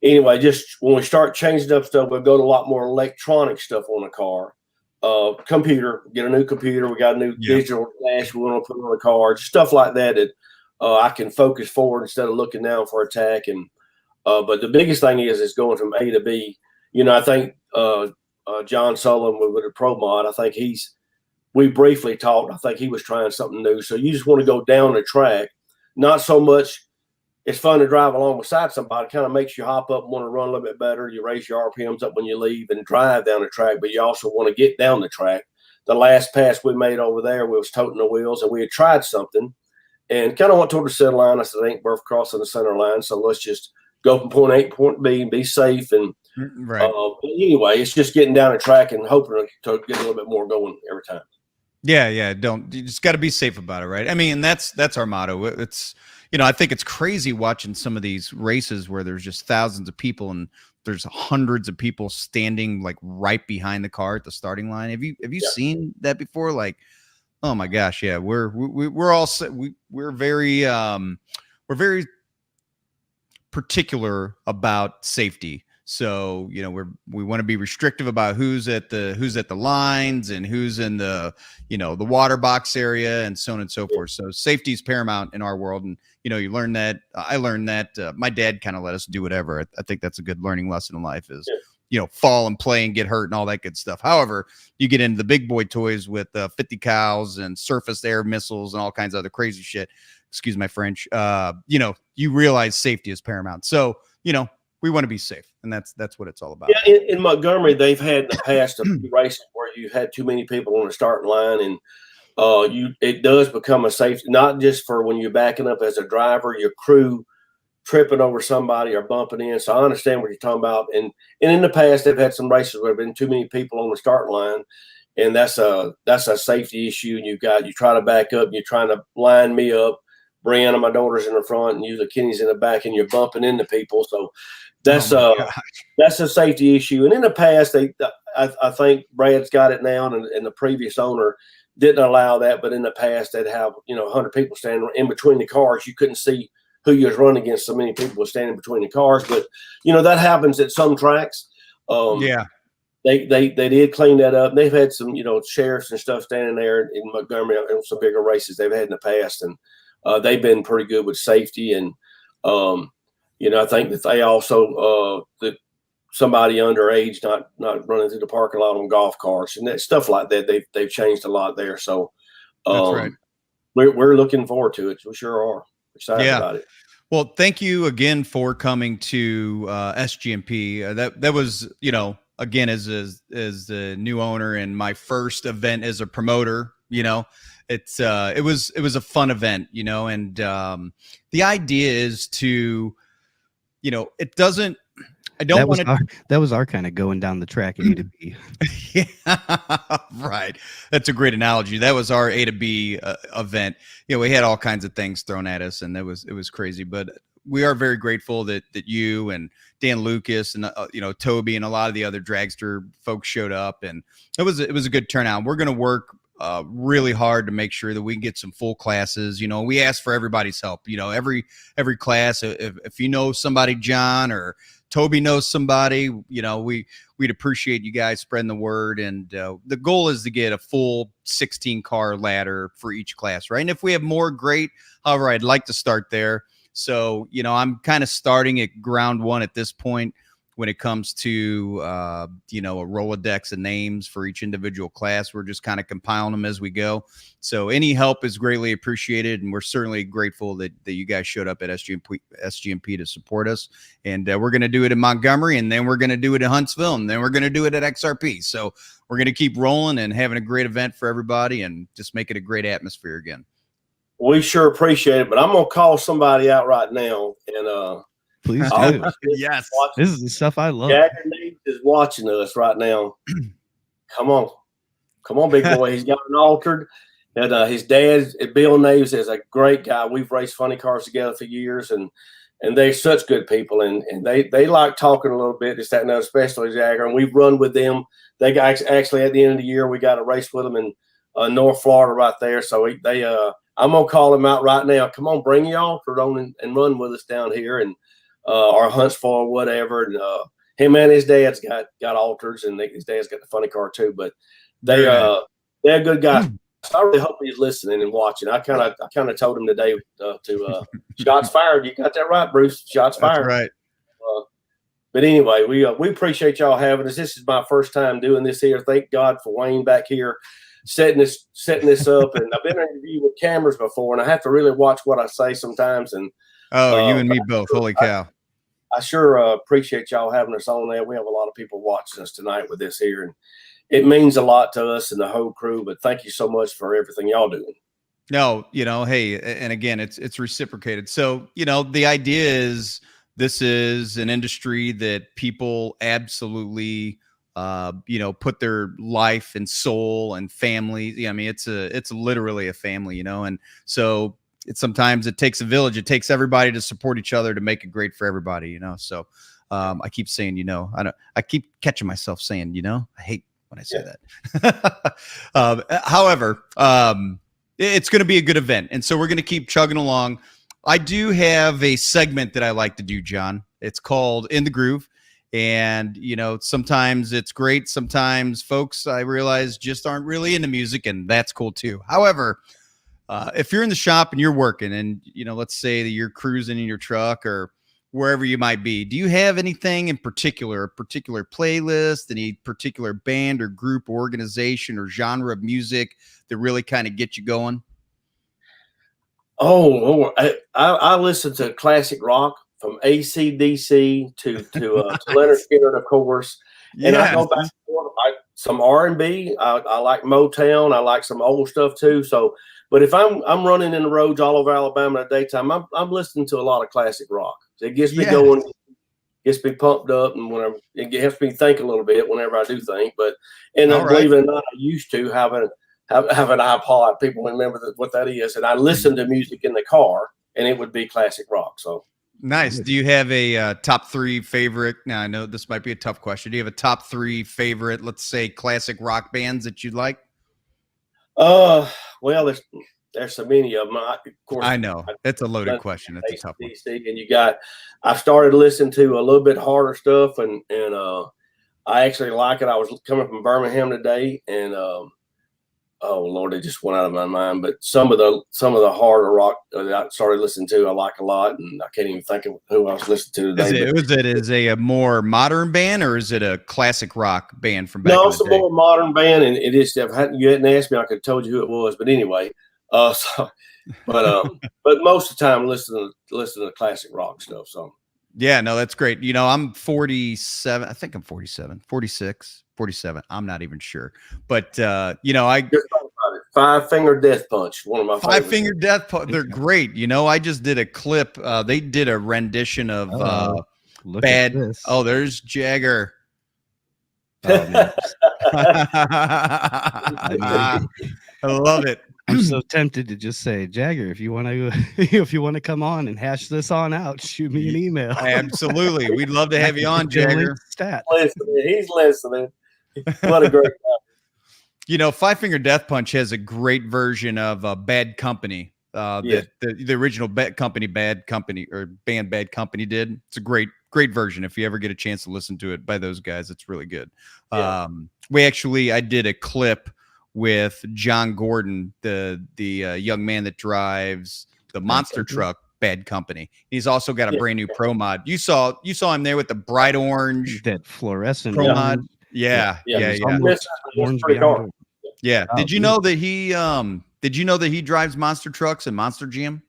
anyway, just when we start changing up stuff, we'll go to a lot more electronic stuff on the car. Computer, get a new computer. We got a new digital flash we want to put on the car, just stuff like that I can focus forward instead of looking down for attack. And but the biggest thing is going from A to B. I think John Sullivan with a Pro Mod, I think we briefly talked. I think he was trying something new. So you just want to go down the track, not so much. It's fun to drive along beside somebody. It kind of makes you hop up and want to run a little bit better. You raise your RPMs up when you leave and drive down the track, but you also want to get down the track. The last pass we made over there, we was toting the wheels, and we had tried something and kind of went toward the center line. I said, it ain't worth crossing the center line, so let's just go from point A to point B and be safe. And right. Anyway, it's just getting down the track and hoping to get a little bit more going every time. Yeah. You just got to be safe about it, right? I mean, that's our motto. It's, I think it's crazy watching some of these races where there's just thousands of people and there's hundreds of people standing like right behind the car at the starting line. Have you seen that before? Like, oh my gosh, yeah, we're very particular about safety. So, we want to be restrictive about who's at the lines and who's in the water box area and so on and so forth. So safety is paramount in our world. And, you learn that. I learned that. My dad kind of let us do whatever. I think that's a good learning lesson in life is, fall and play and get hurt and all that good stuff. However, you get into the big boy toys with 50 cows and surface air missiles and all kinds of other crazy shit. Excuse my French. You realize safety is paramount. So, we want to be safe, and that's what it's all about. Yeah, in Montgomery, they've had in the past a few races where you had too many people on the starting line, and it does become a safety, not just for when you're backing up as a driver, your crew tripping over somebody or bumping in. So I understand what you're talking about. And in the past, they've had some races where there have been too many people on the starting line, and that's a safety issue. And you try to back up, and you're trying to line me up. Brianna, my daughter's in the front, and usually Kenny's in the back, and you're bumping into people. So that's that's a safety issue. And in the past, I think Brad's got it now, and the previous owner didn't allow that. But in the past, they'd have 100 people standing in between the cars. You couldn't see who you was running against. So many people were standing between the cars. But that happens at some tracks. They did clean that up. They've had some sheriffs and stuff standing there in Montgomery and some bigger races they've had in the past, and they've been pretty good with safety. And I think that they also that somebody underage not running through the parking lot on golf carts and that stuff like that. They've changed a lot there. So that's right. We're looking forward to it. We sure are excited about it. Well, thank you again for coming to SGMP. That was again as the new owner and my first event as a promoter. It was a fun event, and the idea is to, it doesn't. I don't want to. That was our kind of going down the track A to B. Yeah, right. That's a great analogy. That was our A to B event. We had all kinds of things thrown at us, and it was crazy. But we are very grateful that you and Dan Lucas and Toby and a lot of the other dragster folks showed up, and it was a good turnout. We're going to work really hard to make sure that we can get some full classes. We ask for everybody's help. Every class. If you know somebody, John or Toby knows somebody, we'd appreciate you guys spreading the word. And the goal is to get a full 16 car ladder for each class, right? And if we have more, great. However, I'd like to start there. So, I'm kind of starting at ground one at this point when it comes to, a Rolodex of names for each individual class. We're just kind of compiling them as we go. So any help is greatly appreciated. And we're certainly grateful that you guys showed up at SGMP to support us. And we're going to do it in Montgomery, and then we're going to do it in Huntsville, and then we're going to do it at XRP. So we're going to keep rolling and having a great event for everybody and just make it a great atmosphere again. We sure appreciate it, but I'm going to call somebody out right now. And, please do. Yes. This is the stuff I love. Jagger Neves is watching us right now. Come on, big boy. He's got an altered. And his dad, Bill Neves, is a great guy. We've raced funny cars together for years, and they're such good people. And they like talking a little bit, this, that, and that, especially Jagger. And we've run with them. They got actually at the end of the year, we got a race with them in North Florida right there. So I'm gonna call him out right now. Come on, bring your altered on and run with us down here, and or Huntsville or whatever. And him and his dad's got alters, and his dad's got the funny car too. But they're good guys. I really hope he's listening and watching. I kind of told him today to shots fired. You got that right, Bruce. Shots fired. That's right. But anyway, we appreciate y'all having us. This is my first time doing this here. Thank God for Wayne back here setting this up. And I've been interviewed with cameras before, and I have to really watch what I say sometimes. And you and me both. Holy cow! I sure appreciate y'all having us on there. We have a lot of people watching us tonight with this here, and it means a lot to us and the whole crew. But thank you so much for everything y'all doing. No, hey, and again, it's reciprocated. So, the idea is this is an industry that people absolutely, put their life and soul and family. I mean, it's literally a family, and so sometimes it takes a village. It takes everybody to support each other to make it great for everybody, So I keep saying, I keep catching myself saying, I hate when I say that. However, it's going to be a good event. And so we're going to keep chugging along. I do have a segment that I like to do, John. It's called In the Groove. And, sometimes it's great. Sometimes folks, I realize, just aren't really into music, and that's cool too. However, if you're in the shop and you're working and, let's say that you're cruising in your truck or wherever you might be, do you have anything in particular, a particular playlist, any particular band or group, organization, or genre of music that really kind of get you going? Oh, I listen to classic rock from AC/DC to Leonard Skinner, of course. And I go back and forth. Some R&B. I like Motown. I like some old stuff too. So, but if I'm running in the roads all over Alabama at daytime, I'm listening to a lot of classic rock. It gets me Yes. going, gets me pumped up, and whenever it helps me think a little bit whenever I do think. But All right. believe it or not, I used to have an iPod. People remember what that is, and I listened to music in the car, and it would be classic rock. So Nice. Do you have a top 3 favorite? Now, I know this might be a tough question. Do you have a top 3 favorite, let's say, classic rock bands that you'd like? well, there's so many of them. Of course, I know. It's a loaded question. It's a tough one. DC, and I've started listening to a little bit harder stuff, and I actually like it. I was coming from Birmingham today, and oh Lord, it just went out of my mind. But some of the harder rock that I started listening to, I like a lot, and I can't even think of who I was listening to today. Is it a more modern band, or is it a classic rock band from back in the day? No, it's a more modern band, and it is. You hadn't asked me, I could have told you who it was. But anyway, but most of the time, listen to classic rock stuff. So yeah, no, that's great. You know, I'm 47. I think I'm 47, 46, 47. I'm not even sure. But, you know, Five Finger Death Punch, one of my Five Finger Death Punch. They're great. You know, I just did a clip. They did a rendition of Bad. Oh, there's Jagger. Oh, I love it. I'm so tempted to just say, Jagger, if you want to come on and hash this on out, shoot me an email. Absolutely. We'd love to have you on, Jagger. He's listening. What a great guy. You know, Five Finger Death Punch has a great version of Bad Company. The original Bad Company or band Bad Company did. It's a great version. If you ever get a chance to listen to it by those guys, it's really good. Yeah. I did a clip with John Gordon, the young man that drives the monster truck, Bad Company. He's also got a brand new Pro Mod. You saw him there with the bright orange, that fluorescent Pro Mod. Yeah. Orange yeah. Did you know that he drives monster trucks and Monster Jam?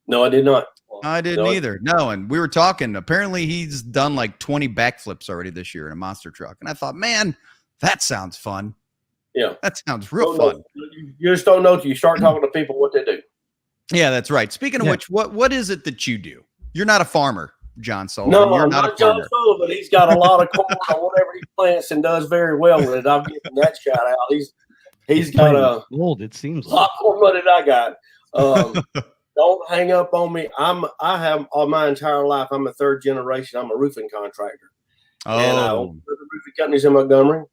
No, I did not. I didn't either. No, and we were talking. Apparently, he's done like 20 backflips already this year in a monster truck. And I thought, man, that sounds fun. Yeah, that sounds real fun. You just don't know till you start talking to people what they do. Yeah, that's right. Speaking of which, what is it that you do? You're not a farmer, John Sullivan. No, you're I'm not John Sullivan. He's got a lot of corn or whatever he plants and does very well with it. I'll give him that shout out. He's got a it seems lot more money than I got. Don't hang up on me. I have all my entire life. I'm a third generation. I'm a roofing contractor. Oh, and I own the roofing companies in Montgomery.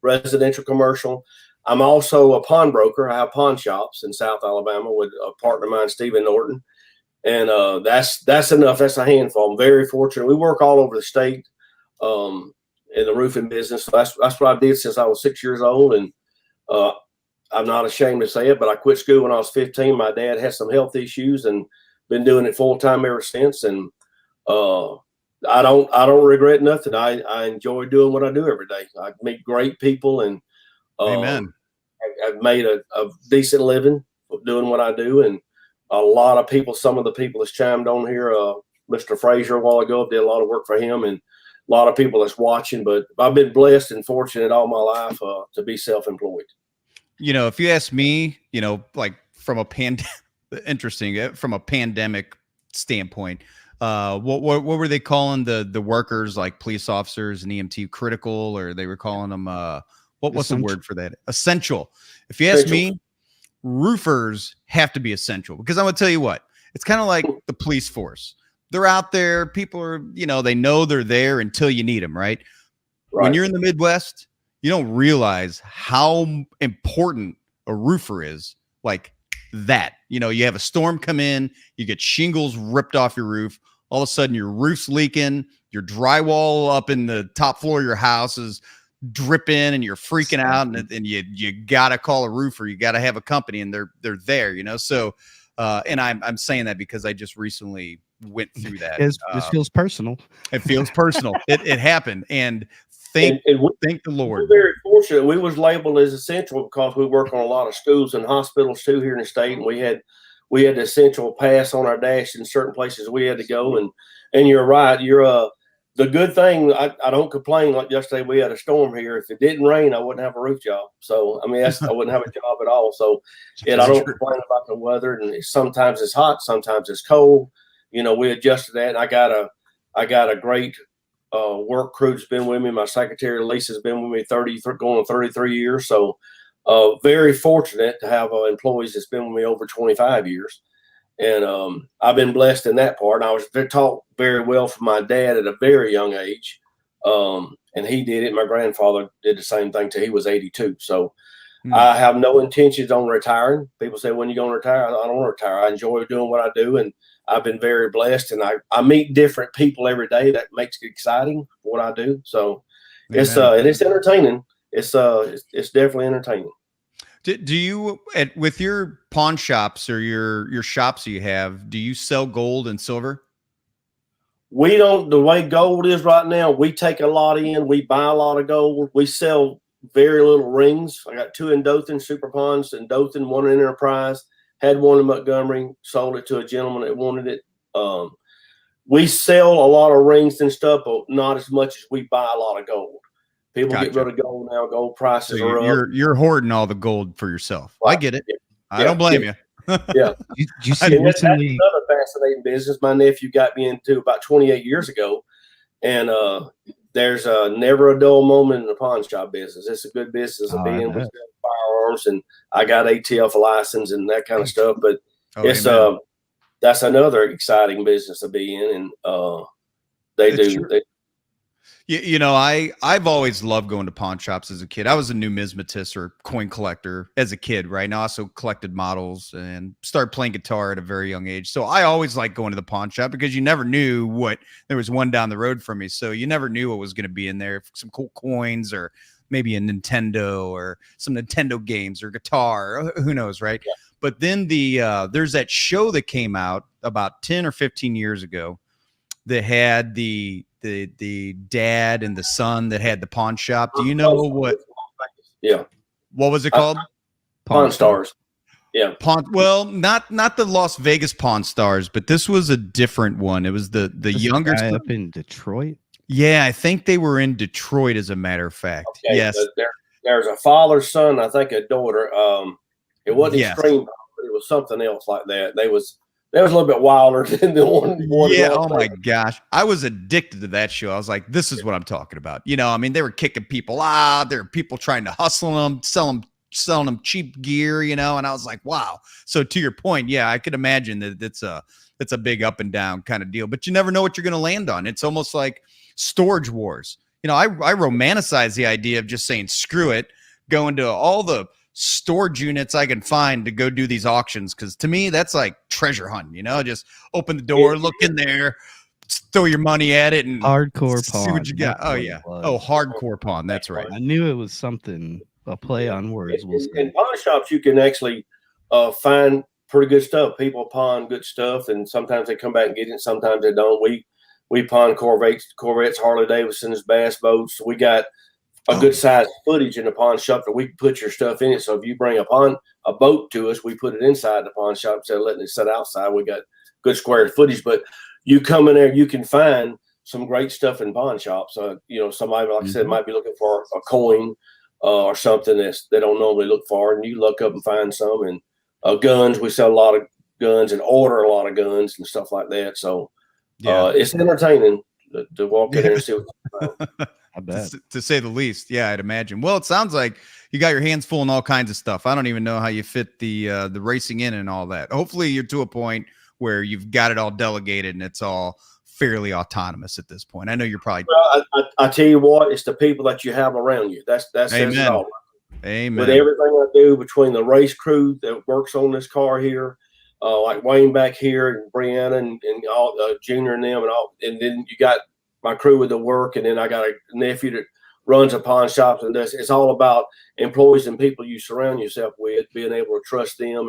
Residential, commercial. I'm also a pawnbroker. I have pawn shops in South Alabama with a partner of mine, Stephen Norton, and that's enough. That's a handful. I'm very fortunate. We work all over the state in the roofing business. So that's what I did since I was 6 years old, and I'm not ashamed to say it, but I quit school when I was 15. My dad had some health issues, and been doing it full time ever since. And I don't regret nothing. I enjoy doing what I do every day. I meet great people, and amen. I've made a decent living doing what I do, and a lot of people. Some of the people that's chimed on here, Mr. Frazier a while ago, did a lot of work for him, and a lot of people that's watching. But I've been blessed and fortunate all my life to be self-employed. You know, if you ask me, you know, like from a pandemic standpoint. What were they calling the workers, like police officers and EMT, critical, or they were calling them what's the word for that? Essential. If you ask me, roofers have to be essential, because I'm gonna tell you what, it's kind of like the police force. They're out there, people are, you know, they know they're there until you need them, right? When you're in the Midwest, you don't realize how important a roofer is. Like that, you know, you have a storm come in, you get shingles ripped off your roof. All of a sudden your roof's leaking, your drywall up in the top floor of your house is dripping, and you're freaking out, and you gotta call a roofer. You gotta have a company, and they're there, you know. So and I'm saying that because I just recently went through that. This feels personal. It feels personal. It happened, and thank the Lord. We're very fortunate. We was labeled as essential because we work on a lot of schools and hospitals too here in the state, and we had the essential pass on our dash in certain places we had to go. And you're right. You're the good thing. I don't complain. Like yesterday, we had a storm here. If it didn't rain, I wouldn't have a roof job. So I mean, I wouldn't have a job at all. So I don't complain about the weather. And sometimes it's hot, sometimes it's cold. we adjusted that. And I got a great work crew that's been with me. My secretary Lisa's been with me going on 33 years. So very fortunate to have employees that's been with me over 25 years. And I've been blessed in that part. And I was taught very well from my dad at a very young age. And he did it. My grandfather did the same thing till he was 82. So I have no intentions on retiring. People say, when you going to retire? I don't want to retire. I enjoy doing what I do. And I've been very blessed. And I meet different people every day. That makes it exciting what I do. So it's entertaining. It's definitely entertaining. Do you, with your pawn shops or your shops you have, do you sell gold and silver? We don't. The way gold is right now, we take a lot in. We buy a lot of gold. We sell very little rings. I got 2 in Dothan, Super Pawns in Dothan, 1 in Enterprise. Had 1 in Montgomery. Sold it to a gentleman that wanted it. We sell a lot of rings and stuff, but not as much as we buy a lot of gold. People get rid of gold now. Gold prices are up. You're hoarding all the gold for yourself. Right. I get it. Yeah. I don't blame you. Yeah. You see recently, that's another fascinating business my nephew got me into about 28 years ago. And there's never a dull moment in the pawn shop business. It's a good business to be in. We sell firearms, and I got ATF license and that kind of stuff. But that's another exciting business to be in. And I've always loved going to pawn shops as a kid. I was a numismatist or coin collector as a kid, right? And I also collected models and started playing guitar at a very young age. So I always liked going to the pawn shop because you never knew there was one down the road from me. So you never knew what was going to be in there. Some cool coins or maybe a Nintendo or some Nintendo games or guitar, who knows, right? Yeah. But then there's that show that came out about 10 or 15 years ago that had the dad and the son that had the pawn shop. Do you know what? Yeah. What was it called? Pawn Stars. Yeah. Well, not the Las Vegas Pawn Stars, but this was a different one. It was the younger guy up in Detroit. Yeah, I think they were in Detroit, as a matter of fact. Okay, yes. There's a father, son, I think a daughter. It wasn't extreme, but it was something else like that. They was a little bit wilder than the one. Yeah. Oh my gosh. I was addicted to that show. I was like, this is what I'm talking about. I mean, they were kicking people out. There were people trying to hustle them, selling them cheap gear, and I was like, wow. So to your point, yeah, I could imagine that it's a big up and down kind of deal, but you never know what you're going to land on. It's almost like storage wars. I romanticize the idea of just saying, screw it, going to all the storage units I can find to go do these auctions, because to me that's like treasure hunting. Just open the door, look in there, throw your money at it, and hardcore see pawn. what you got. Oh yeah. Hardcore pawn. That's right. I knew it was something, a play on words. In pawn shops you can actually find pretty good stuff. People pawn good stuff, and sometimes they come back and get it, sometimes they don't. We pawn Corvettes, Harley Davidsons, bass boats. We got a good size footage in the pawn shop that we can put your stuff in it. So if you bring a boat to us, we put it inside the pawn shop instead of letting it sit outside. We got good square footage, but you come in there, you can find some great stuff in pawn shops. Somebody, like I said, might be looking for a coin or something they don't normally look for, and you look up and find some. And guns, we sell a lot of guns and order a lot of guns and stuff like that. So it's entertaining to walk in there and see what's going on. I bet. To say the least. Yeah, I'd imagine. Well, it sounds like you got your hands full in all kinds of stuff. I don't even know how you fit the racing in and all that. Hopefully you're to a point where you've got it all delegated and it's all fairly autonomous at this point. I know you're probably. Well, I tell you what, it's the people that you have around you. That's Amen. It all. Amen. With everything I do, between the race crew that works on this car here, like Wayne back here and Brianna and all Junior and them and then you got my crew with the work, and then I got a nephew that runs a pawn shop, and it's all about employees and people you surround yourself with, being able to trust them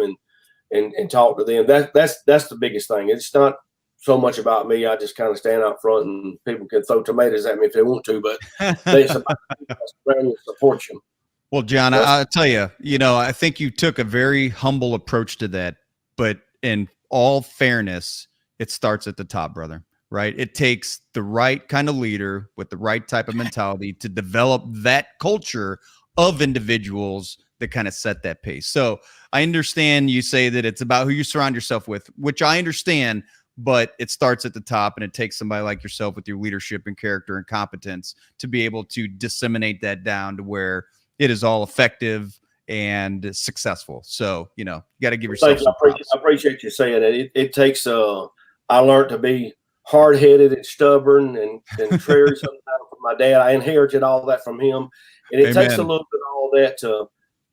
and talk to them. That's the biggest thing. It's not so much about me. I just kind of stand out front, and people can throw tomatoes at me if they want to, but it's about people around you support you. Well, John, I'll tell you, I think you took a very humble approach to that, but in all fairness, it starts at the top, brother. Right. It takes the right kind of leader with the right type of mentality to develop that culture of individuals that kind of set that pace. So I understand you say that it's about who you surround yourself with, which I understand, but it starts at the top, and it takes somebody like yourself with your leadership and character and competence to be able to disseminate that down to where it is all effective and successful. So, you got to give yourself some props. I appreciate you saying it. It takes, I learned to be hard-headed and stubborn and contrary sometimes from my dad. I inherited all that from him. And it takes a little bit of all that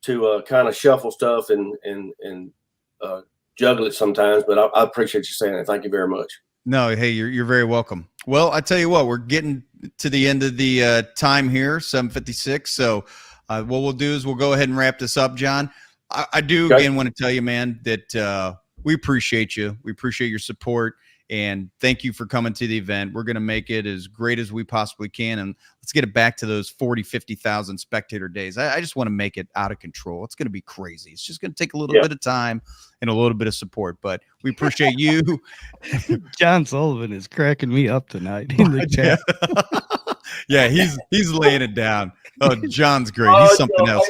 to kind of shuffle stuff and juggle it sometimes. But I appreciate you saying it. Thank you very much. No, hey, you're very welcome. Well, I tell you what, we're getting to the end of the time here, 7:56. So what we'll do is we'll go ahead and wrap this up, John. I do again want to tell you, man, that we appreciate you. We appreciate your support. And thank you for coming to the event. We're going to make it as great as we possibly can. And let's get it back to those 40, 50,000 spectator days. I just want to make it out of control. It's going to be crazy. It's just going to take a little bit of time and a little bit of support. But we appreciate you. John Sullivan is cracking me up tonight in the chat. Yeah, he's laying it down. Oh, John's great. He's something else.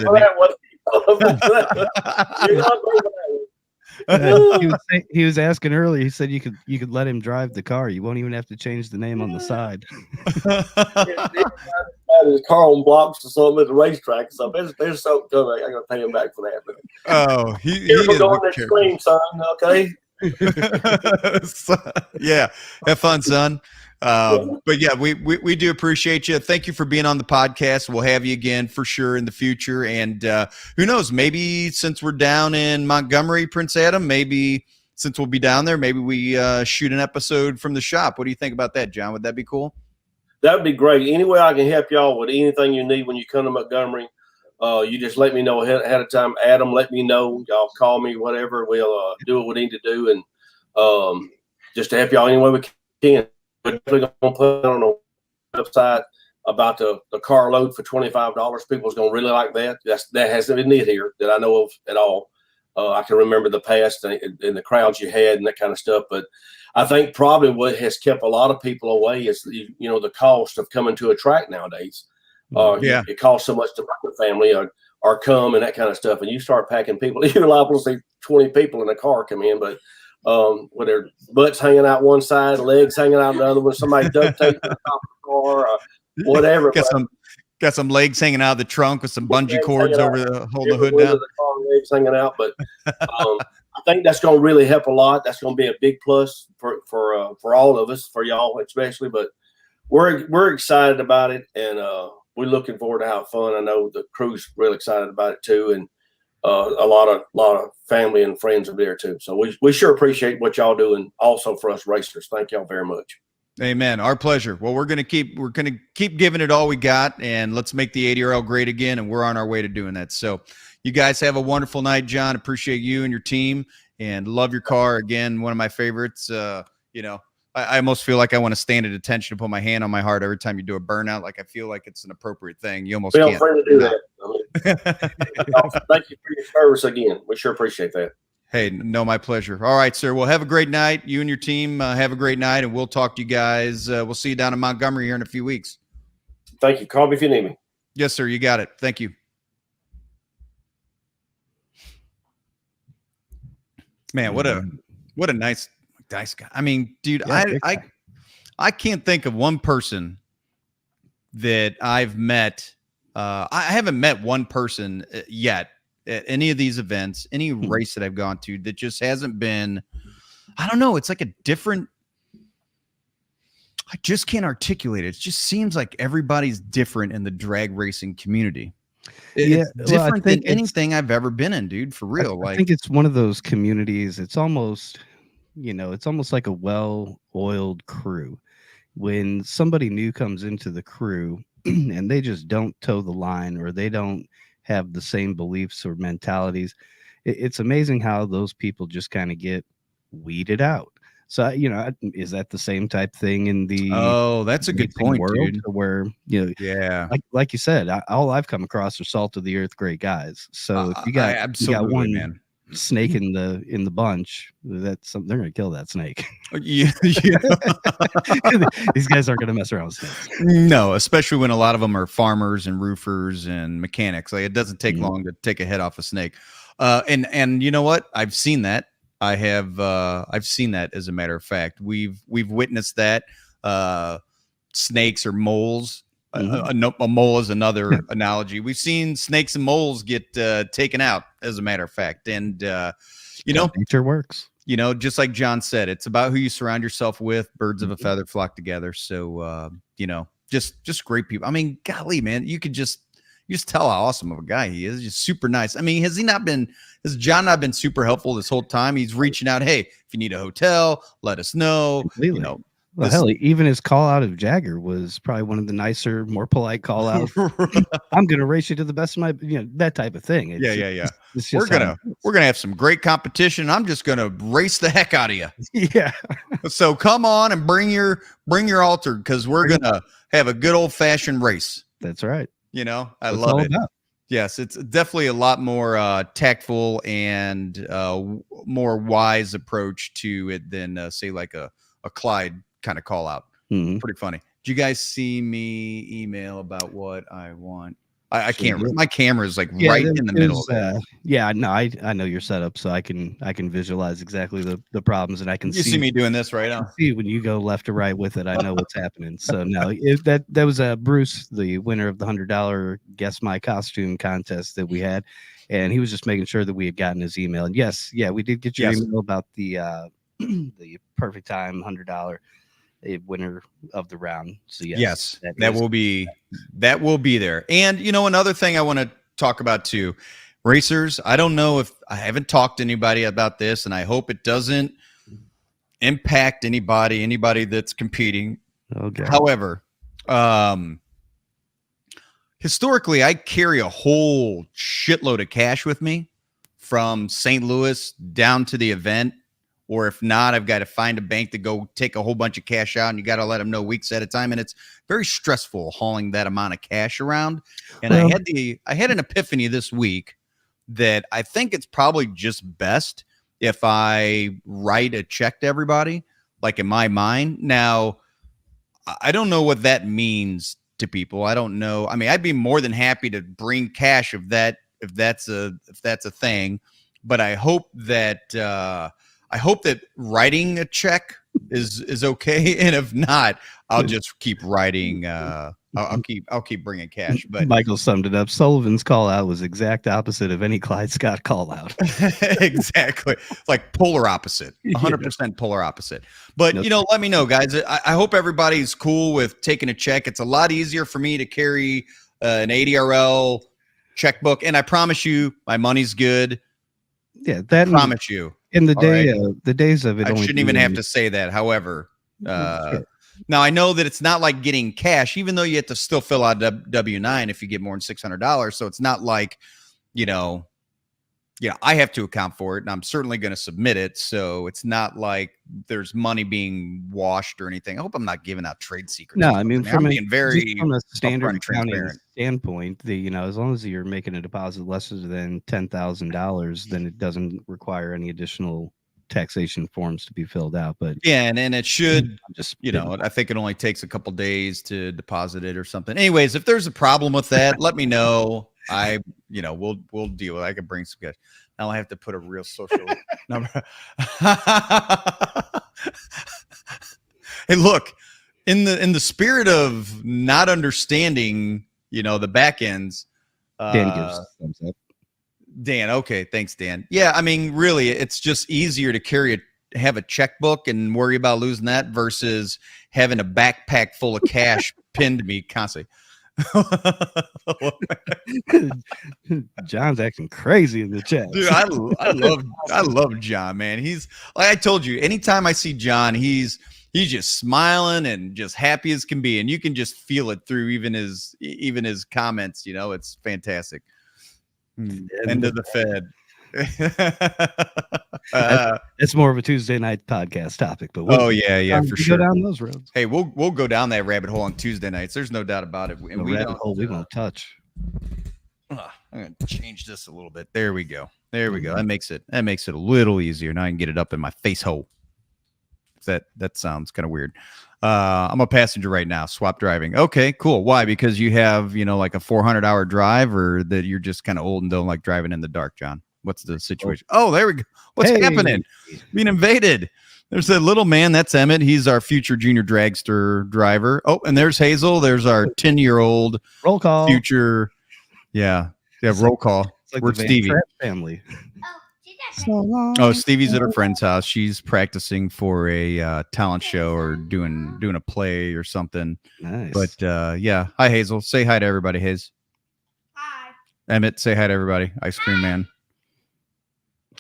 He was asking earlier. He said you could let him drive the car. You won't even have to change the name on the side. His car on blocks or something at the racetrack. So there's something coming. I'm gonna pay him back for that. But he is going that screen, son. Okay. Yeah, have fun, son. But yeah, we do appreciate you. Thank you for being on the podcast. We'll have you again for sure in the future. And who knows, maybe since we're down in Montgomery, Prince Adam, maybe since we'll be down there, maybe we shoot an episode from the shop. What do you think about that, John? Would that be cool? That would be great. Any way I can help y'all with anything you need when you come to Montgomery, you just let me know ahead of time. Adam, let me know. Y'all call me, whatever. We'll do what we need to do, and just to help y'all any way we can. We're definitely going to put it on the website about the car load for $25. People's going to really like that. That hasn't been it here that I know of at all. I can remember the past and the crowds you had and that kind of stuff. But I think probably what has kept a lot of people away is the cost of coming to a track nowadays. It costs so much to bring a family or come and that kind of stuff. And you start packing people. You're liable to see 20 people in a car come in, but with their butts hanging out one side, legs hanging out the other one, somebody duct taped to the top of the car, or whatever. Got some legs hanging out of the trunk with some bungee cords over holding the hood down. The car, legs hanging out, but I think that's going to really help a lot. That's going to be a big plus for all of us, for y'all especially. But we're excited about it, and we're looking forward to have fun. I know the crew's really excited about it too, and a lot of family and friends are there too. So we sure appreciate what y'all doing also for us racers. Thank y'all very much. Amen. Our pleasure. Well, we're going to keep giving it all we got, and let's make the ADRL great again. And we're on our way to doing that. So you guys have a wonderful night, John. Appreciate you and your team, and love your car. Again, one of my favorites. I almost feel like I want to stand at attention and put my hand on my heart every time you do a burnout. Like I feel like it's an appropriate thing. You almost can't. Feel free to do that. Thank you for your service again. We sure appreciate that. Hey, no, my pleasure. All right, sir. Well, have a great night. You and your team have a great night, and we'll talk to you guys. We'll see you down in Montgomery here in a few weeks. Thank you. Call me if you need me. Yes, sir. You got it. Thank you. Man, what a nice guy. I mean, dude, I can't think of one person that I've met. I haven't met one person yet at any of these events, any race that I've gone to that just hasn't been, I don't know. It's like a different, I just can't articulate it. It just seems like everybody's different in the drag racing community. It's different than anything I've ever been in, dude, for real. I think it's one of those communities. It's almost like a well-oiled crew. When somebody new comes into the crew and they just don't toe the line, or they don't have the same beliefs or mentalities, it's amazing how those people just kind of get weeded out. So, is that the same type thing in the that's a good point, world, dude. Where like you said, all I've come across are salt of the earth great guys. So if you got one man. snake in the bunch, they're gonna kill that snake. Yeah. These guys aren't gonna mess around with snakes. No, especially when a lot of them are farmers and roofers and mechanics. Like, it doesn't take long to take a head off a snake. And you know what? I've seen that. I've seen that, as a matter of fact. We've witnessed that. Snakes or moles. A mole is another analogy. We've seen snakes and moles get taken out, as a matter of fact. And nature works. Just like John said, it's about who you surround yourself with. Birds of a feather flock together. So just great people. I mean, golly, man, you just tell how awesome of a guy he is. Just super nice. I mean, has John not been super helpful this whole time? He's reaching out. Hey, if you need a hotel, let us know. Completely. Well, hell, even his call out of Jagger was probably one of the nicer, more polite call outs. I'm going to race you to the best of my, that type of thing. Yeah. We're gonna have some great competition. I'm just gonna race the heck out of you. Yeah. So come on and bring your altar, because we're gonna have a good old fashioned race. That's right. I love it. Yes, it's definitely a lot more tactful and more wise approach to it than say like a Clyde kind of call out. Pretty funny. Did you guys see me email about what I want? I can't. My camera is like right in the middle of that. Yeah, no, I know your setup, so I can visualize exactly the problems, and I can see me doing this right now. See when you go left to right with it, I know what's happening. So no, that was Bruce, the winner of the $100 Guess My Costume contest that we had, and he was just making sure that we had gotten his email. And yes, we did get your email about the the perfect time $100 winner of the round. So yes, that will be there. And another thing I want to talk about too, racers. I don't know if I haven't talked to anybody about this, and I hope it doesn't impact anybody that's competing. Okay. However, historically, I carry a whole shitload of cash with me from St. Louis down to the event. Or if not, I've got to find a bank to go take a whole bunch of cash out, and you got to let them know weeks at a time. And it's very stressful hauling that amount of cash around. And I had an epiphany this week that I think it's probably just best if I write a check to everybody, like in my mind. Now, I don't know what that means to people. I don't know. I mean, I'd be more than happy to bring cash if that's a thing. But I hope that writing a check is okay, and if not, I'll just keep writing. I'll keep bringing cash. But Michael summed it up. Sullivan's call out was exact opposite of any Clyde Scott call out. Exactly, it's like polar opposite, 100% polar opposite. But let me know, guys. I hope everybody's cool with taking a check. It's a lot easier for me to carry an ADRL checkbook, and I promise you, my money's good. Yeah, that I promise you. In the day, the days of it, I shouldn't even have to say that. However, now I know that it's not like getting cash, even though you have to still fill out a W-9 if you get more than $600. So it's not like, I have to account for it, and I'm certainly going to submit it. So it's not like there's money being washed or anything. I hope I'm not giving out trade secrets. No, I mean, from a standard accounting standpoint, as long as you're making a deposit less than $10,000, then it doesn't require any additional taxation forms to be filled out. But and it should just, I think it only takes a couple days to deposit it or something. Anyways, if there's a problem with that, let me know. We'll deal with it. I can bring some guys. Now I have to put a real social number. Hey, look, in the spirit of not understanding, the back ends. Dan gives thumbs up. Dan, okay, thanks, Dan. Yeah, I mean, really, it's just easier to have a checkbook and worry about losing that versus having a backpack full of cash pinned to me constantly. John's acting crazy in the chat. Dude, I love John, man. He's like I told you, anytime I see John, he's just smiling and just happy as can be, and you can just feel it through even his comments. It's fantastic. End of the Fed. It's more of a Tuesday night podcast topic, but for sure. Go down those roads. Hey, we'll go down that rabbit hole on Tuesday nights. There's no doubt about it. And we won't touch. I'm gonna change this a little bit. There we go. That makes it a little easier. Now I can get it up in my face hole. That sounds kind of weird. I'm a passenger right now, swap driving. Okay, cool. Why? Because you have, like a 400-hour drive, or that you're just kind of old and don't like driving in the dark, John? What's the situation? Oh, there we go. What's Hey. happening? Being invaded. There's a little man. That's Emmett. He's our future junior dragster driver. Oh, and there's Hazel. There's our 10-year-old Roll call. future. Yeah. Roll call. It's like Where's the Van Stevie? Trapp family. Oh, Stevie's at her friend's house. She's practicing for a talent show or doing a play or something. Nice. But yeah. Hi, Hazel. Say hi to everybody, Haze. Hi. Emmett, say hi to everybody. Ice cream man.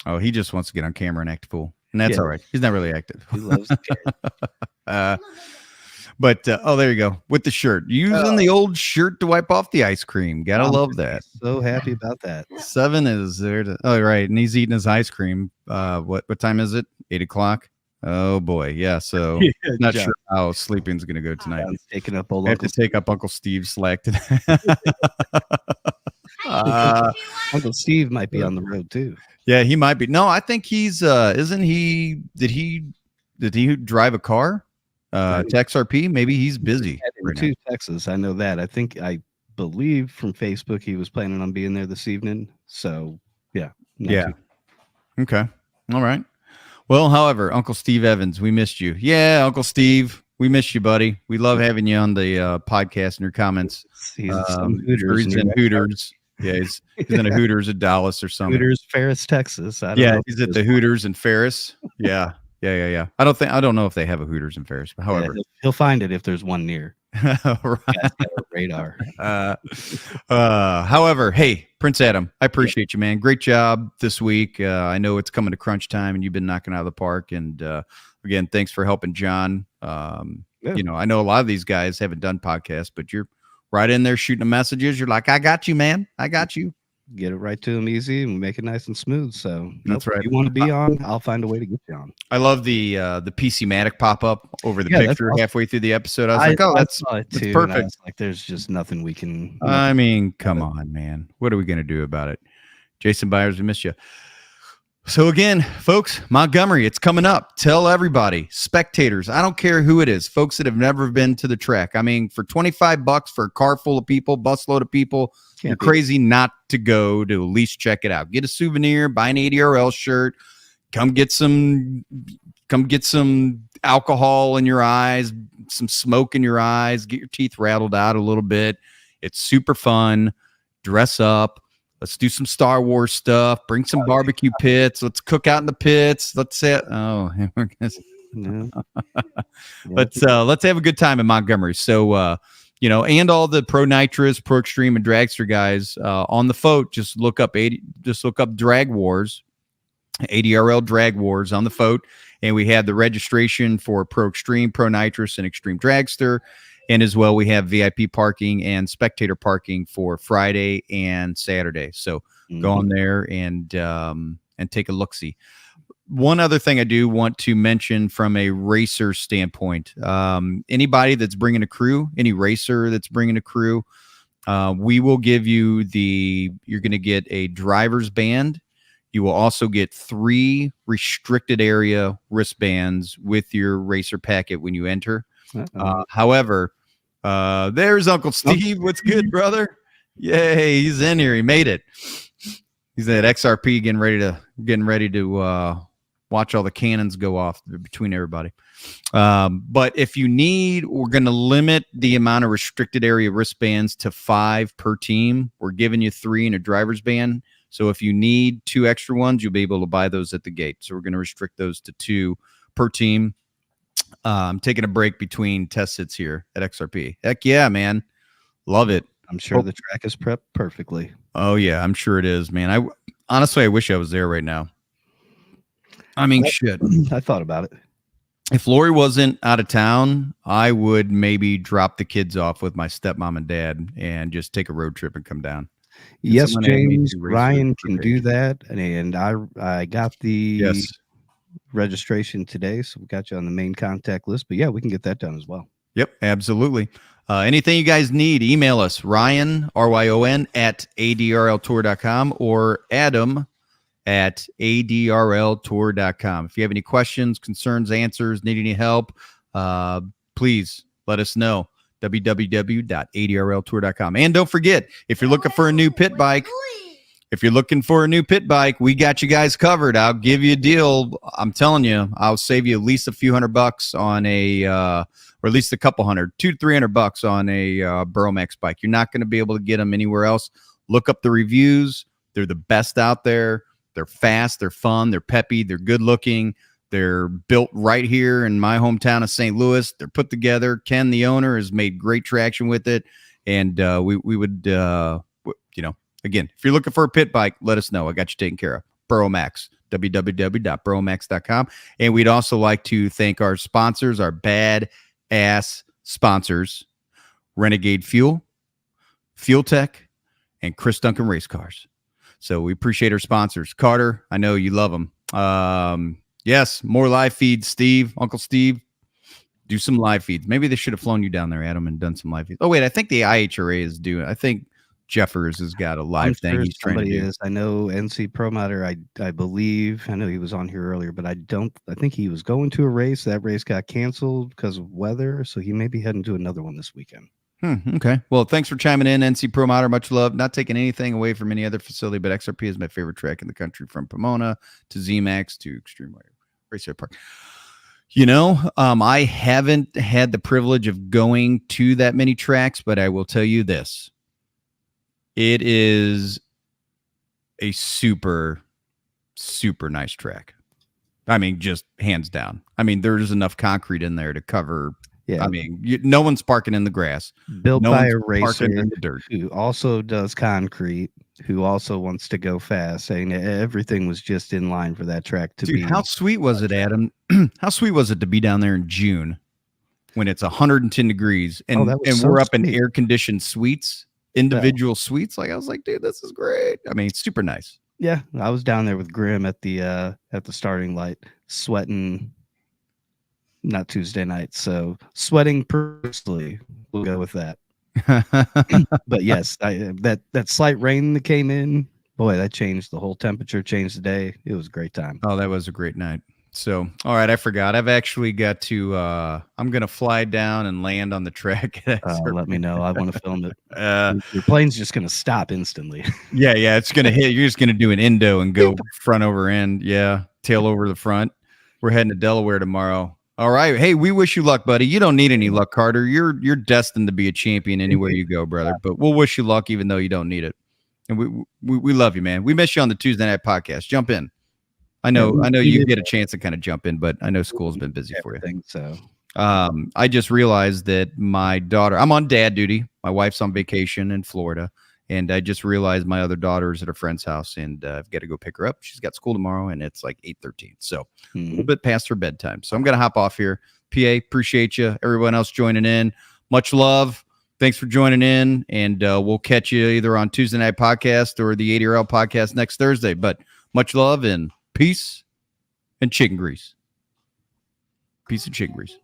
Oh, he just wants to get on camera and act a fool. And that's Yeah. all right. He's not really active. He loves the kid. But oh, there you go. With the shirt. Using the old shirt to wipe off the ice cream. Gotta I'm love that. So happy about that. 7 is there to, oh right. And he's eating his ice cream. What time is it? 8:00. Oh boy. Yeah. So Yeah, not John. sure how sleeping's gonna go tonight. John's taking up old I have Uncle, to take up Uncle Steve's slack today. Uncle Steve might be on the road too. Yeah, he might be. No, I think he's isn't he did he drive a car? To XRP? Maybe he's busy. Right now. To Texas. I know that. I believe from Facebook he was planning on being there this evening. So yeah. not Yeah. too- Okay. All right. Well, however, Uncle Steve Evans, we missed you. Yeah, Uncle Steve, we missed you, buddy. We love having you on the podcast and your comments. He's at some Sure Hooters. he's near in that Hooters. Yeah, he's in a Hooters at Dallas or something. Hooters, Ferris, Texas. I don't Yeah, know he's if at the Hooters in Ferris. Yeah. I don't know if they have a Hooters in Ferris, but however. he'll find it if there's one near. Right. That's got a radar. However, hey, Prince Adam, I appreciate you, man. Great job this week. I know it's coming to crunch time and you've been knocking out of the park. And again, thanks for helping John. Yeah. You know, I know a lot of these guys haven't done podcasts, but you're right in there shooting the messages. You're like, I got you, man. I got you. Get it right to him easy and make it nice and smooth. So That's right. If you want to be on, I'll find a way to get you on. I love the PC Matic pop up over the Yeah, that's picture awesome. halfway through the episode. I was like, oh, that's saw it too, and I perfect. was like, there's just nothing we can. I mean, come on, man. What are we going to do about it? Jason Byers, we missed you. So again, folks, Montgomery, it's coming up. Tell everybody, spectators, I don't care who it is, folks that have never been to the track. I mean, for $25 for a car full of people, busload of people, you're crazy not to go to at least check it out. Get a souvenir, buy an ADRL shirt, come get some alcohol in your eyes, some smoke in your eyes, get your teeth rattled out a little bit. It's super fun. Dress up. Let's do some Star Wars stuff. Bring some barbecue pits. Let's cook out in the pits. Let's say, No. let's have a good time in Montgomery. So, and all the Pro Nitrous, Pro Extreme, and Dragster guys on the FOTE. Just look up Drag Wars, ADRL Drag Wars on the FOTE, and we have the registration for Pro Extreme, Pro Nitrous, and Extreme Dragster. And as well, we have VIP parking and spectator parking for Friday and Saturday. So go on there and take a look-see. One other thing I do want to mention from a racer standpoint, anybody that's bringing a crew, any racer that's bringing a crew, we will give you you're going to get a driver's band. You will also get 3 restricted area wristbands with your racer packet when you enter. However, there's Uncle Steve. What's good, brother? Yay, he's in here. He made it. He's at XRP getting ready to watch all the cannons go off between everybody. But if you need, we're going to limit the amount of restricted area wristbands to 5 per team. We're giving you 3 in a driver's band. So if you need 2 extra ones, you'll be able to buy those at the gate. So we're going to restrict those to 2 per team. I'm taking a break between test sits here at XRP. Heck yeah, man. Love it. I'm sure the track is prepped perfectly. Oh yeah, I'm sure it is, man. Honestly, I wish I was there right now. I mean, shit. I thought about it. If Lori wasn't out of town, I would maybe drop the kids off with my stepmom and dad and just take a road trip and come down. Yes, someone add me James, to racer Ryan can page. do that. And I got the registration today, so we got you on the main contact list. But yeah, we can get that done as well. Yep, absolutely. Anything you guys need, email us, Ryan, RYON, at ADRLtour.com or Adam at ADRLtour.com. If you have any questions, concerns, answers, need any help, please let us know. www.adrltour.com. And don't forget, if you're looking for a new pit bike, if you're looking for a new pit bike, we got you guys covered. I'll give you a deal. I'm telling you, I'll save you at least a few $100 on a, or at least a couple hundred, $200 to $300 on a Burromax bike. You're not going to be able to get them anywhere else. Look up the reviews. They're the best out there. They're fast. They're fun. They're peppy. They're good looking. They're built right here in my hometown of St. Louis. They're put together. Ken, the owner, has made great traction with it. And we would, again, if you're looking for a pit bike, let us know. I got you taken care of. Burromax, www.burromax.com. And we'd also like to thank our sponsors, our bad-ass sponsors, Renegade Fuel, Fuel Tech, and Chris Duncan Race Cars. So we appreciate our sponsors. Carter, I know you love them. Yes, more live feeds, Steve, Uncle Steve. Do some live feeds. Maybe they should have flown you down there, Adam, and done some live feeds. Oh, wait, I think the IHRA is doing. I think Jeffers has got a live thing sure he's trying to do. I know NC Pro Motor, I believe. I know he was on here earlier, but I think he was going to a race. That race got canceled because of weather, so he may be heading to another one this weekend. Okay. Well, thanks for chiming in, NC Pro Motor. Much love. Not taking anything away from any other facility, but XRP is my favorite track in the country, from Pomona to ZMAX to Extreme Racer Park. I haven't had the privilege of going to that many tracks, but I will tell you this. It is a super, super nice track. I mean, just hands down. I mean, there's enough concrete in there to cover. Yeah. I mean, no one's parking in the grass. Built no by one's a racer parking in the dirt. who also does concrete, who also wants to go fast. Saying everything was just in line for that track to be. How sweet was it, Adam? How sweet was it to be down there in June when it's 110 degrees and we're up in air-conditioned suites, individual suites? Like, I was like, dude, this is great. I mean, it's super nice. Yeah, I was down there with Grim at the starting light, sweating. Not Tuesday night, so sweating profusely. We'll go with that. But yes, that slight rain that came in, boy, that changed the whole temperature, changed the day. It was a great time. Oh, that was a great night. So, all right, I forgot. I've actually got to. I'm gonna fly down and land on the track. Let me know. I want to film it. Your plane's just gonna stop instantly. Yeah, it's gonna hit. You're just gonna do an endo and go front over end. Yeah, tail over the front. We're heading to Delaware tomorrow. All right. Hey, we wish you luck, buddy. You don't need any luck, Carter. You're destined to be a champion anywhere you go, brother. But we'll wish you luck, even though you don't need it. And we love you, man. We miss you on the Tuesday night podcast. Jump in. I know you get a chance to kind of jump in, but I know school's been busy for you. So I just realized that my daughter, I'm on dad duty. My wife's on vacation in Florida. And I just realized my other daughter's at a friend's house, and I've got to go pick her up. She's got school tomorrow, and it's like 8:13, so a little bit past her bedtime. So I'm going to hop off here. PA, appreciate you. Everyone else joining in, much love. Thanks for joining in, and we'll catch you either on Tuesday Night Podcast or the ADRL Podcast next Thursday. But much love and peace and chicken grease. Peace and chicken grease.